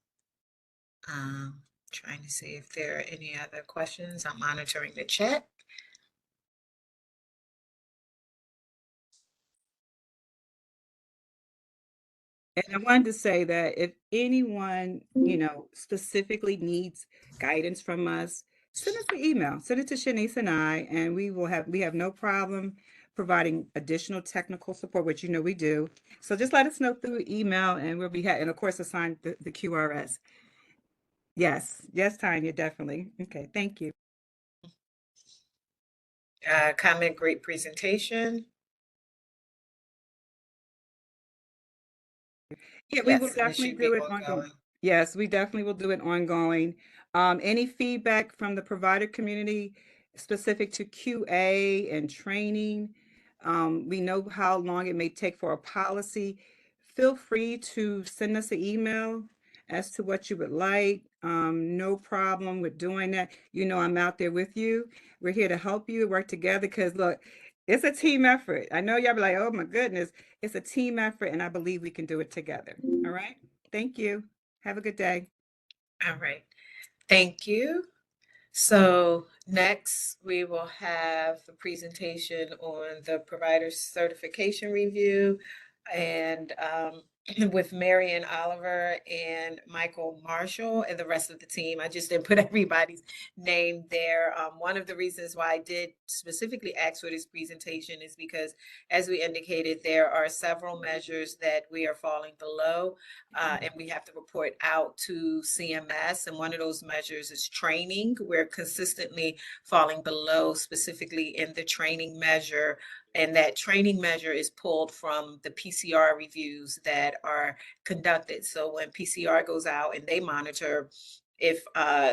Trying to see if there are any other questions. I'm monitoring the chat. And I wanted to say that if anyone, specifically needs guidance from us, send us an email, send it to Shanice and I, and we have no problem providing additional technical support, which we do. So just let us know through email and we'll be and of course assign the QRS. Yes, Tanya, definitely. Okay, thank you. Comment, great presentation. Yeah, we will Yes, and it definitely should be do it ongoing. ongoing. Yes, we definitely will do it ongoing. Any feedback from the provider community specific to QA and training? We know how long it may take for a policy. Feel free to send us an email as to what you would like. No problem with doing that. I'm out there with you. We're here to help you work together because look, it's a team effort. I know y'all be like, oh my goodness. It's a team effort and I believe we can do it together. All right. Thank you. Have a good day. All right. Thank you. So next we will have the presentation on the provider certification review and with Marion Oliver and Michael Marshall and the rest of the team. I just didn't put everybody's name there. One of the reasons why I did specifically ask for this presentation is because, as we indicated, there are several measures that we are falling below and we have to report out to CMS. And one of those measures is training. We're consistently falling below, specifically in the training measure. And that training measure is pulled from the PCR reviews that are conducted. So when PCR goes out and they monitor if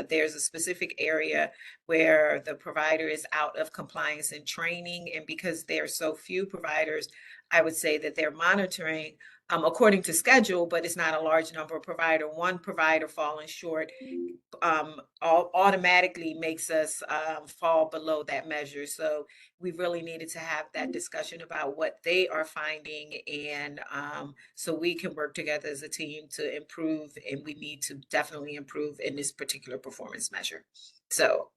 there's a specific area where the provider is out of compliance and training, and because there are so few providers, I would say that they're monitoring according to schedule, but it's not a large number of provider. One provider falling short automatically makes us fall below that measure. So we really needed to have that discussion about what they are finding, and so we can work together as a team to improve, and we need to definitely improve in this particular performance measure. So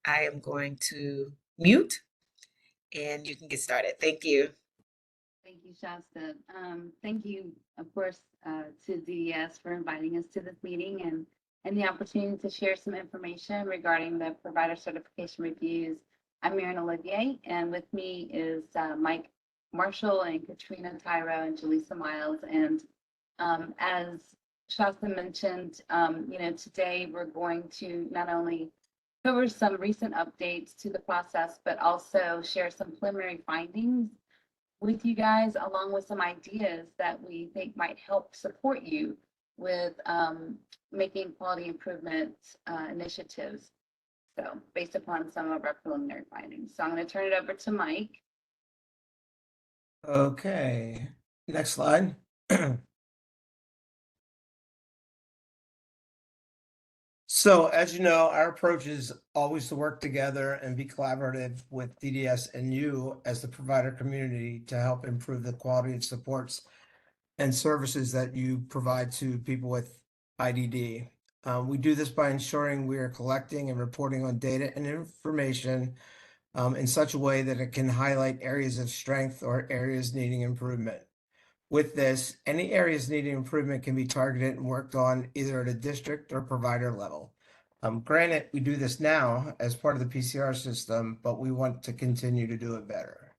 I am going to mute and you can get started. Thank you. Thank you, Shasta. Thank you, of course, to DDS for inviting us to this meeting and the opportunity to share some information regarding the provider certification reviews. I'm Maren Olivier, and with me is Mike Marshall and Katrina Tyro and Jaleesa Miles. And as Shasta mentioned, today we're going to not only cover some recent updates to the process, but also share some preliminary findings with you guys, along with some ideas that we think might help support you with making quality improvement initiatives. So based upon some of our preliminary findings. So I'm going to turn it over to Mike. Okay, next slide. So as you know, our approach is always to work together and be collaborative with DDS and you as the provider community to help improve the quality of supports and services that you provide to people with IDD. We do this by ensuring we are collecting and reporting on data and information in such a way that it can highlight areas of strength or areas needing improvement. With this, any areas needing improvement can be targeted and worked on either at a district or provider level. Granted, we do this now as part of the PCR system, but we want to continue to do it better.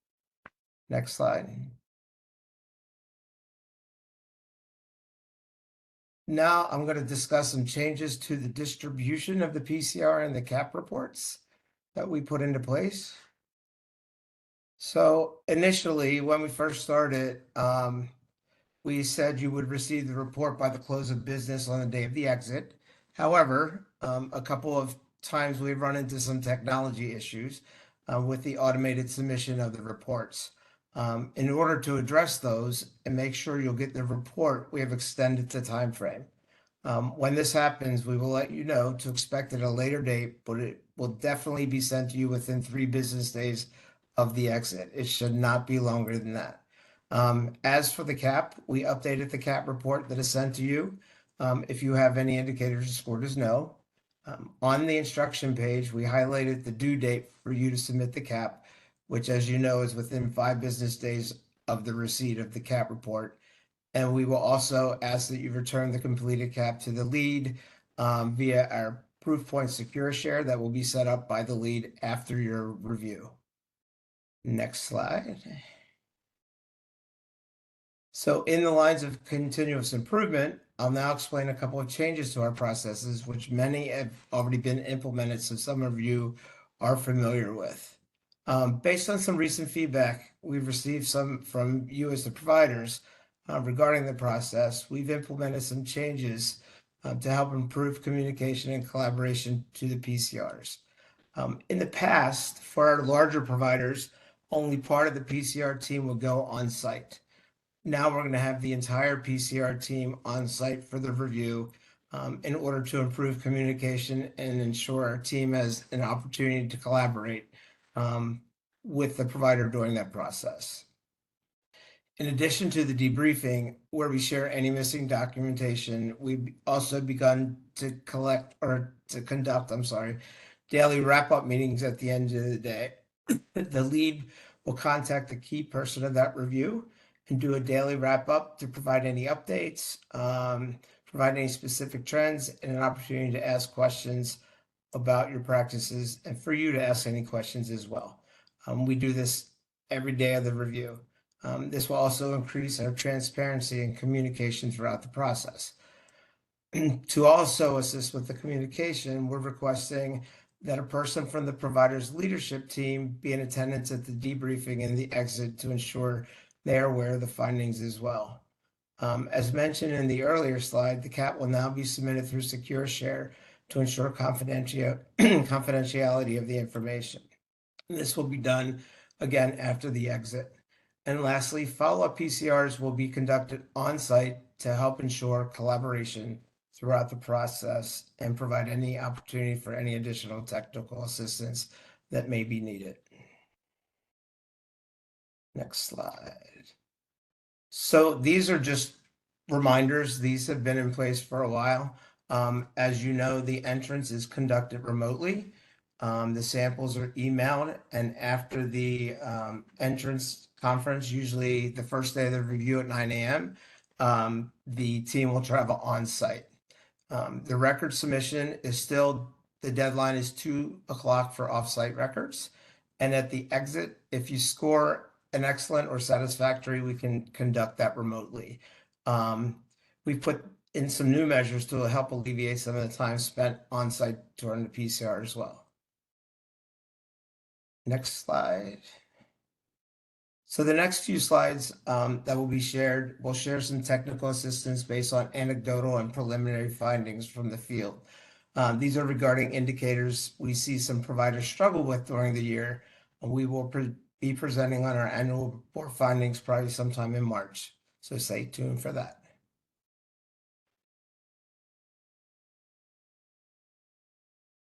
Next slide. Now I'm going to discuss some changes to the distribution of the PCR and the CAP reports that we put into place. So initially, when we first started, we said you would receive the report by the close of business on the day of the exit. However, a couple of times we've run into some technology issues with the automated submission of the reports. In order to address those and make sure you'll get the report, we have extended the time frame. When this happens, we will let you know to expect at a later date, but it will definitely be sent to you within 3 business days of the exit. It should not be longer than that. As for the CAP, we updated the CAP report that is sent to you. If you have any indicators or scored as no. On the instruction page, we highlighted the due date for you to submit the CAP, which, as you know, is within 5 business days of the receipt of the CAP report. And we will also ask that you return the completed CAP to the lead via our Proofpoint Secure Share that will be set up by the lead after your review. Next slide. So in the lines of continuous improvement, I'll now explain a couple of changes to our processes, which many have already been implemented, so some of you are familiar with. Based on some recent feedback we've received some from you as the providers regarding the process, we've implemented some changes to help improve communication and collaboration to the PCRs. In the past, for our larger providers, only part of the PCR team would go on site. Now we're going to have the entire PCR team on site for the review in order to improve communication and ensure our team has an opportunity to collaborate with the provider during that process. In addition to the debriefing, where we share any missing documentation, we've also begun to conduct daily wrap-up meetings at the end of the day. The lead will contact the key person of that review and do a daily wrap-up to provide any updates, provide any specific trends, and an opportunity to ask questions about your practices and for you to ask any questions as well. We do this every day of the review. This will also increase our transparency and communication throughout the process. To also assist with the communication, we're requesting that a person from the provider's leadership team be in attendance at the debriefing and the exit to ensure they are aware of the findings as well. As mentioned in the earlier slide, the CAP will now be submitted through Secure Share to ensure confidentiality of the information. This will be done again after the exit. And lastly, follow-up PCRs will be conducted on-site to help ensure collaboration throughout the process and provide any opportunity for any additional technical assistance that may be needed. Next slide. So these are just reminders. These have been in place for a while. As you know, the entrance is conducted remotely. The samples are emailed, and after the entrance conference, usually the first day of the review at 9 a.m., the team will travel on site. The record submission is still, the deadline is 2 o'clock for offsite records. And at the exit, if you score an excellent or satisfactory, we can conduct that remotely. We've put in some new measures to help alleviate some of the time spent on site during the PCR as well. Next slide. So the next few slides that will be shared, we'll share some technical assistance based on anecdotal and preliminary findings from the field. These are regarding indicators we see some providers struggle with during the year. We will be presenting on our annual report findings probably sometime in March. So stay tuned for that.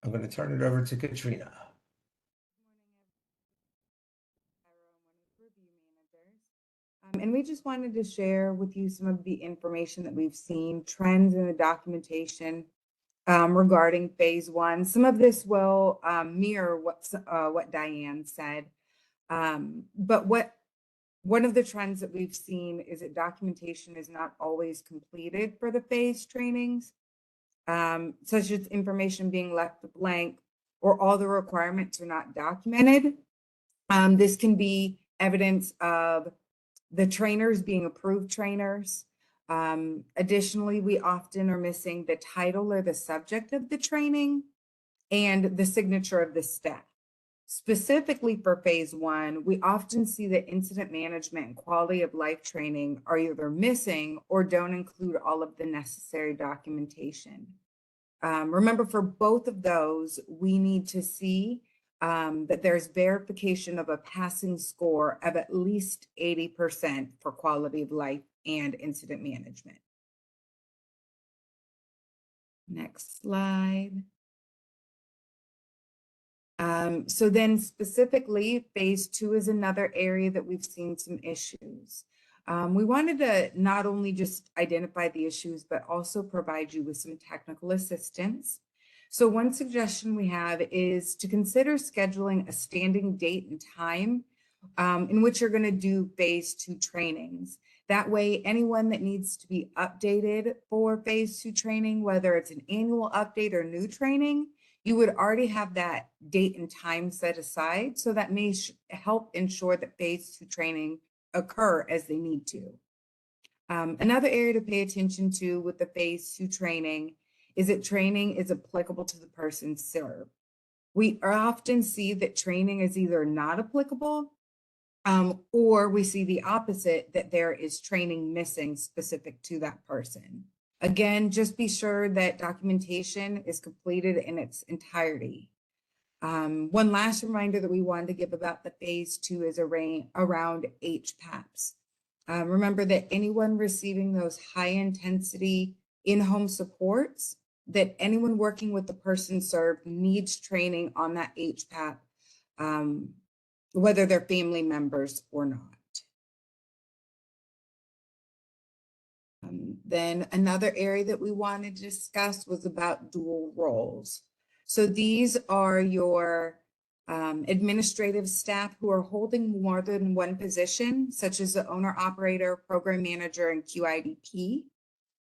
I'm going to turn it over to Katrina. And we just wanted to share with you some of the information that we've seen, trends in the documentation regarding phase one. Some of this will mirror what Diane said. But one of the trends that we've seen is that documentation is not always completed for the phase trainings, such as information being left blank or all the requirements are not documented. This can be evidence of the trainers being approved trainers. Additionally, we often are missing the title or the subject of the training and the signature of the staff. Specifically for phase one, we often see that incident management and quality of life training are either missing or don't include all of the necessary documentation. Remember, for both of those, we need to see that there's verification of a passing score of at least 80% for quality of life and incident management. Next slide. So then specifically, phase two is another area that we've seen some issues. We wanted to not only just identify the issues, but also provide you with some technical assistance. So one suggestion we have is to consider scheduling a standing date and time in which you're going to do phase two trainings. That way, anyone that needs to be updated for phase two training, whether it's an annual update or new training, you would already have that date and time set aside. So that may help ensure that phase two training occur as they need to. Another area to pay attention to with the phase two training is that training is applicable to the person served. We often see that training is either not applicable or we see the opposite, that there is training missing specific to that person. Again, just be sure that documentation is completed in its entirety. One last reminder that we wanted to give about the phase two is around HPAPs. Remember that anyone receiving those high intensity in-home supports, that anyone working with the person served needs training on that HPAP, whether they're family members or not. Then another area that we wanted to discuss was about dual roles. So these are your administrative staff who are holding more than one position, such as the owner operator, program manager, and QIDP.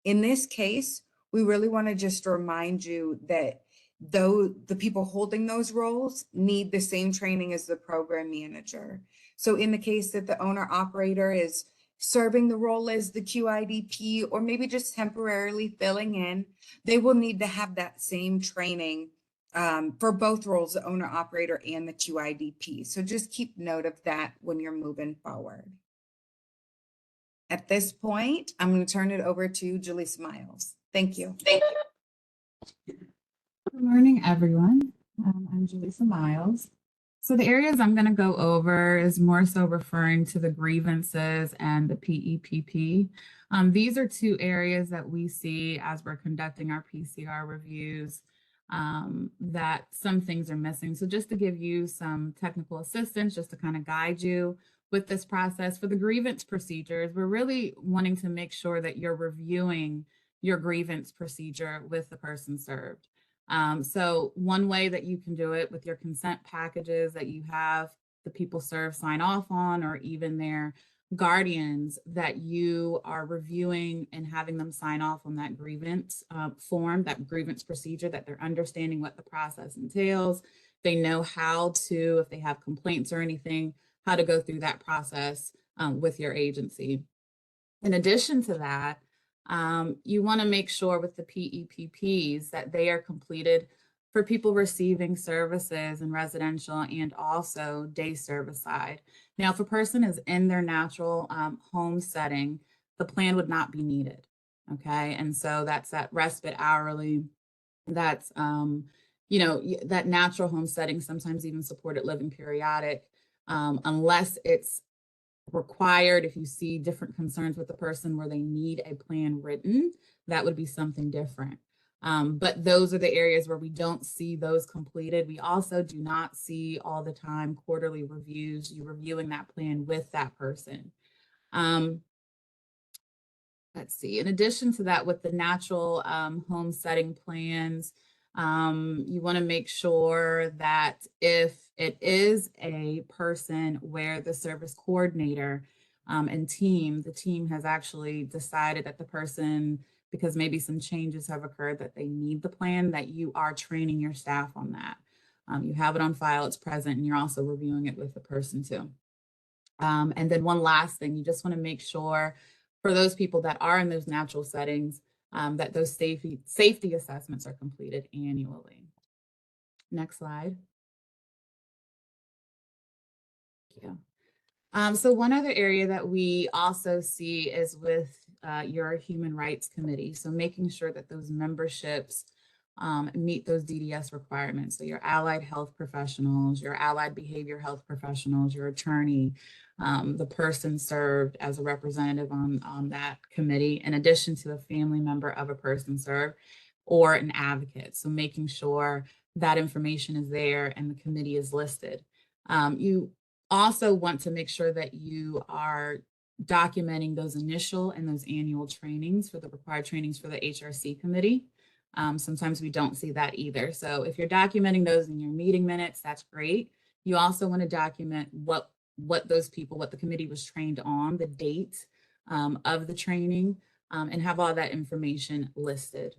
In this case, we really want to just remind you that though the people holding those roles need the same training as the program manager. So in the case that the owner operator is serving the role as the QIDP or maybe just temporarily filling in, they will need to have that same training for both roles, the owner operator and the QIDP. So just keep note of that when you're moving forward. At this point, I'm going to turn it over to Jaleesa Miles. Thank you. Thank you. Good morning, everyone. I'm Jaleesa Miles. So the areas I'm going to go over is more so referring to the grievances and the PEPP. These are two areas that we see as we're conducting our PCR reviews that some things are missing. So just to give you some technical assistance, just to kind of guide you with this process, for the grievance procedures, we're really wanting to make sure that you're reviewing your grievance procedure with the person served. So one way that you can do it with your consent packages that you have the people served sign off on, or even their guardians, that you are reviewing and having them sign off on that grievance form, that grievance procedure, that they're understanding what the process entails. They know how to, if they have complaints or anything, how to go through that process with your agency. In addition to that, you want to make sure with the PEPPs that they are completed for people receiving services in residential and also day service side. Now, if a person is in their natural home setting, the plan would not be needed. Okay, and so that's that respite hourly, that's that natural home setting, sometimes even supported living periodic, unless it's required. If you see different concerns with the person where they need a plan written, that would be something different. But those are the areas where we don't see those completed. We also do not see all the time quarterly reviews, you reviewing that plan with that person. Let's see, in addition to that, with the natural home setting plans, you want to make sure that if it is a person where the service coordinator and the team has actually decided that the person, because maybe some changes have occurred, that they need the plan, that you are training your staff on that. You have it on file, it's present, and you're also reviewing it with the person too. And then one last thing, you just want to make sure for those people that are in those natural settings, that those safety assessments are completed annually. Next slide. Thank you. So one other area that we also see is with your Human Rights Committee. So making sure that those memberships meet those DDS requirements. So your allied health professionals, your allied behavior health professionals, your attorney, the person served as a representative on that committee, in addition to a family member of a person served or an advocate. So making sure that information is there and the committee is listed. You also want to make sure that you are documenting those initial and those annual trainings for the required trainings for the HRC committee. Sometimes we don't see that either. So if you're documenting those in your meeting minutes, that's great. You also want to document what those people, what the committee was trained on, the date of the training, and have all that information listed.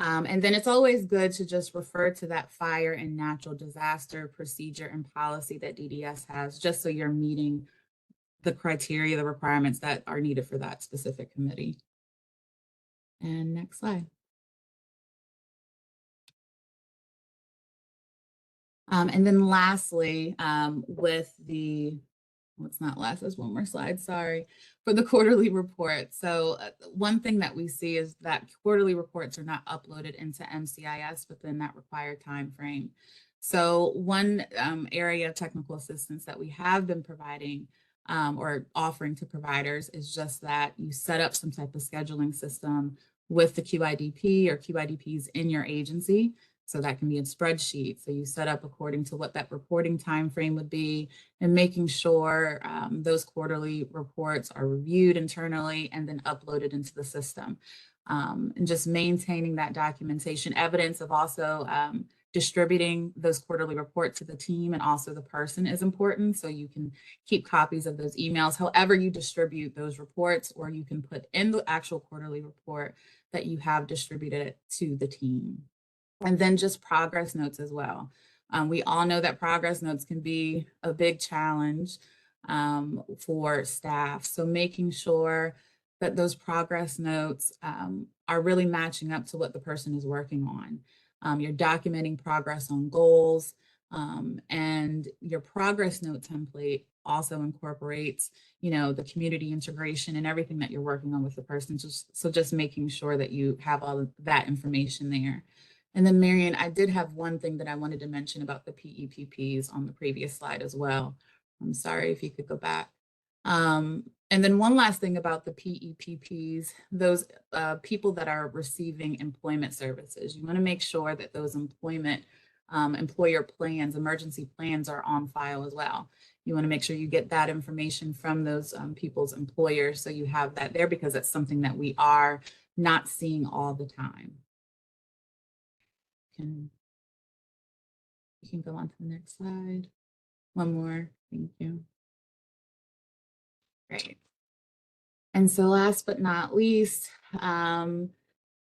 And then it's always good to just refer to that fire and natural disaster procedure and policy that DDS has, just so you're meeting the criteria, the requirements that are needed for that specific committee. And next slide. And then lastly, with the, it's not last, there's one more slide, sorry, for the quarterly report. So one thing that we see is that quarterly reports are not uploaded into MCIS within that required time frame. So one area of technical assistance that we have been providing or offering to providers is just that you set up some type of scheduling system with the QIDP or QIDPs in your agency. So that can be a spreadsheet. So you set up according to what that reporting time frame would be, and making sure those quarterly reports are reviewed internally and then uploaded into the system. And just maintaining that documentation, evidence of also distributing those quarterly reports to the team and also the person is important. So you can keep copies of those emails, however you distribute those reports, or you can put in the actual quarterly report that you have distributed to the team. And then just progress notes as well. We all know that progress notes can be a big challenge for staff. So making sure that those progress notes are really matching up to what the person is working on. You're documenting progress on goals, and your progress note template also incorporates, the community integration and everything that you're working on with the person. So just making sure that you have all of that information there. And then Marion, I did have one thing that I wanted to mention about the PEPPs on the previous slide as well. I'm sorry if you could go back. And then one last thing about the PEPPs, those people that are receiving employment services, you want to make sure that those employer plans, emergency plans are on file as well. You want to make sure you get that information from those people's employers, so you have that there, because it's something that we are not seeing all the time. You can go on to the next slide. One more, thank you. Great. And so last but not least,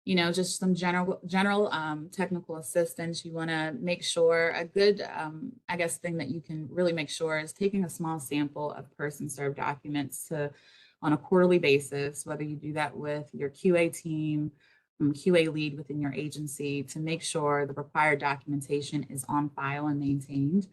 you know, just some general technical assistance. You want to make sure a good, I guess, thing that you can really make sure is taking a small sample of person-served documents on a quarterly basis, whether you do that with your QA team, QA lead within your agency, to make sure the required documentation is on file and maintained.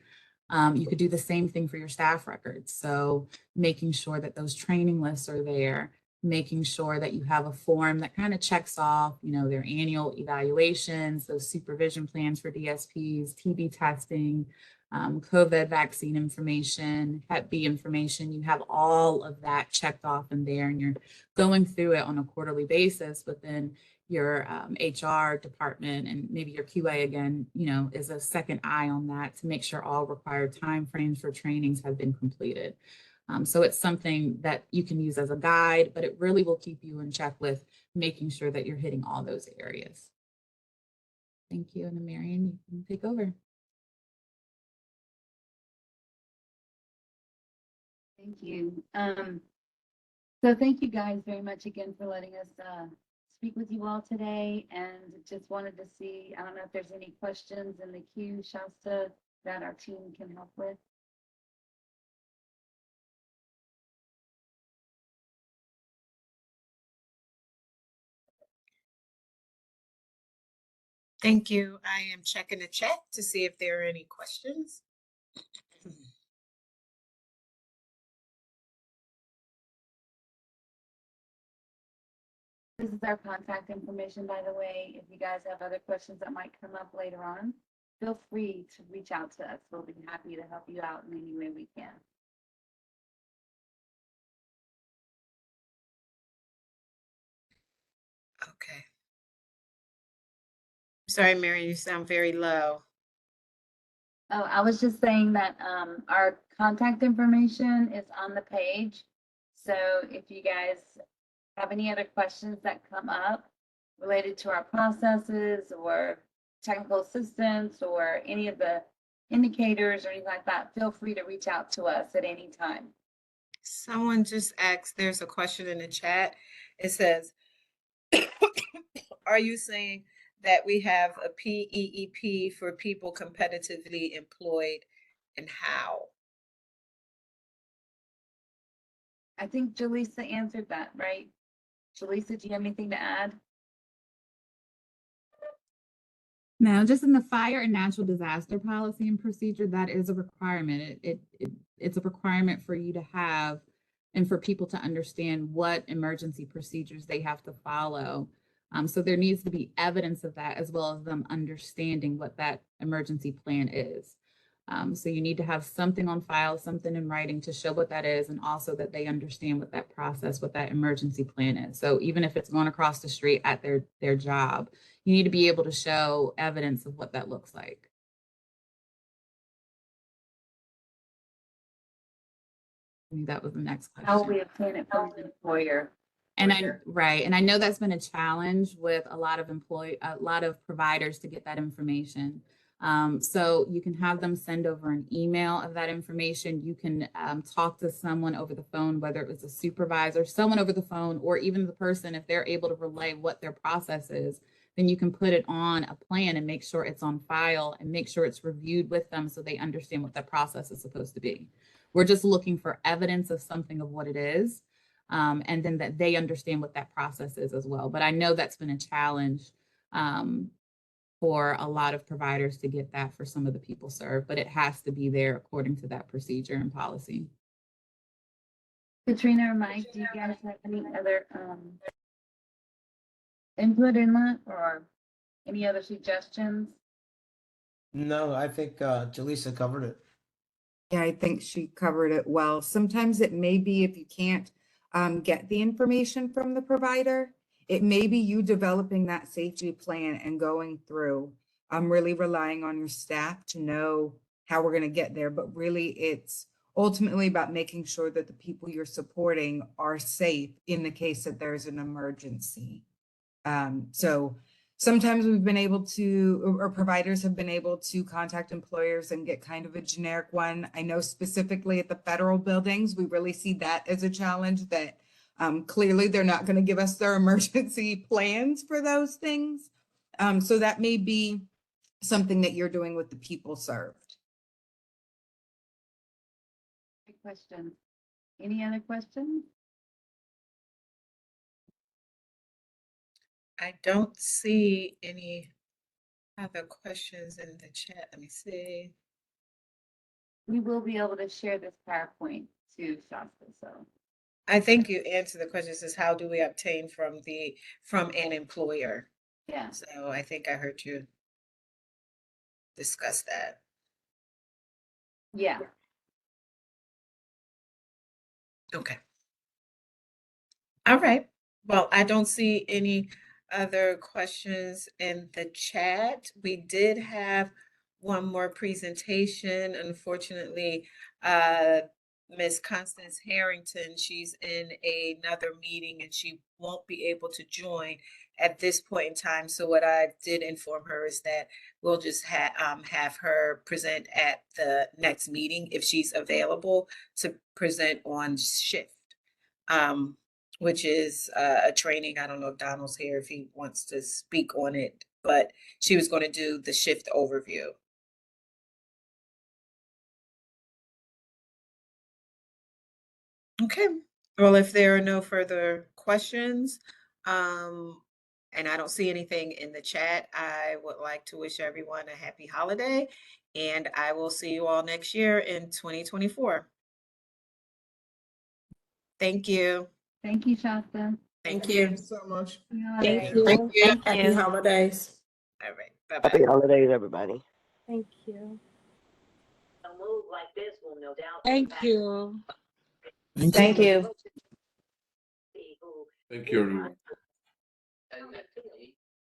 You could do the same thing for your staff records. So making sure that those training lists are there, making sure that you have a form that kind of checks off, you know, their annual evaluations, those supervision plans for DSPs, TB testing, COVID vaccine information, Hep B information. You have all of that checked off in there, and you're going through it on a quarterly basis. But then your HR department and maybe your QA again, you know, is a second eye on that to make sure all required timeframes for trainings have been completed. So it's something that you can use as a guide, but it really will keep you in check with making sure that you're hitting all those areas. Thank you. And then Marion, you can take over. Thank you. So thank you guys very much again for letting us speak with you all today, and just wanted to see, I don't know if there's any questions in the queue, Shasta, that our team can help with. Thank you. I am checking the chat to see if there are any questions. This is our contact information, by the way. If you guys have other questions that might come up later on, feel free to reach out to us. We'll be happy to help you out in any way we can. Okay. Sorry, Mary, you sound very low. Oh, I was just saying that our contact information is on the page. So if you guys have any other questions that come up related to our processes or technical assistance or any of the indicators or anything like that, feel free to reach out to us at any time. Someone just asked, there's a question in the chat. It says, are you saying that we have a PEEP for people competitively employed, and how? I think Jaleesa answered that, right? Jaleesa, do you have anything to add? Now, just in the fire and natural disaster policy and procedure, that is a requirement. It's a requirement for you to have and for people to understand what emergency procedures they have to follow. So there needs to be evidence of that, as well as them understanding what that emergency plan is. So you need to have something on file, something in writing to show what that is, and also that they understand what that process, what that emergency plan is. So even if it's going across the street at their job, you need to be able to show evidence of what that looks like. I think that was the next question. How will we obtain it from the employer? And I know that's been a challenge with a lot of providers to get that information. So you can have them send over an email of that information. You can talk to someone over the phone, whether it was a supervisor, someone over the phone, or even the person, if they're able to relay what their process is, then you can put it on a plan and make sure it's on file and make sure it's reviewed with them so they understand what that process is supposed to be. We're just looking for evidence of something of what it is, and then that they understand what that process is as well. But I know that's been a challenge for a lot of providers to get that for some of the people served, but it has to be there according to that procedure and policy. Katrina or Mike, do you guys have any other input in that or Any other suggestions? No, I think Jaleesa covered it. Yeah, I think she covered it well. Sometimes it may be if you can't get the information from the provider, it may be you developing that safety plan and going through. I'm really relying on your staff to know how we're going to get there, but really it's ultimately about making sure that the people you're supporting are safe in the case that there's an emergency. So sometimes we've been able to, or providers have been able to contact employers and get kind of a generic one. I know specifically at the federal buildings, we really see that as a challenge that clearly they're not going to give us their emergency plans for those things. So that may be something that you're doing with the people served. Good question. Any other questions? I don't see any other questions in the chat. Let me see. We will be able to share this PowerPoint to Shasta, so. I think you answered the question. It says, how do we obtain from an employer? Yeah. So I think I heard you discuss that. Yeah. Okay. All right. Well, I don't see any other questions in the chat. We did have one more presentation. Unfortunately, Ms. Constance Harrington, she's in another meeting and she won't be able to join at this point in time. So what I did inform her is that we'll just have her present at the next meeting if she's available to present on shift. Which is a training. I don't know if Donald's here, if he wants to speak on it, but she was going to do the shift overview. Okay, well, if there are no further questions, and I don't see anything in the chat, I would like to wish everyone a happy holiday, and I will see you all next year in 2024. Thank you. Thank you, Shasta. Thank Thank you. you so much. Thank you. Thank you. Happy holidays. All right, bye-bye. Happy holidays, everybody. Thank you. Thank you. Thank you. Thank you, everyone.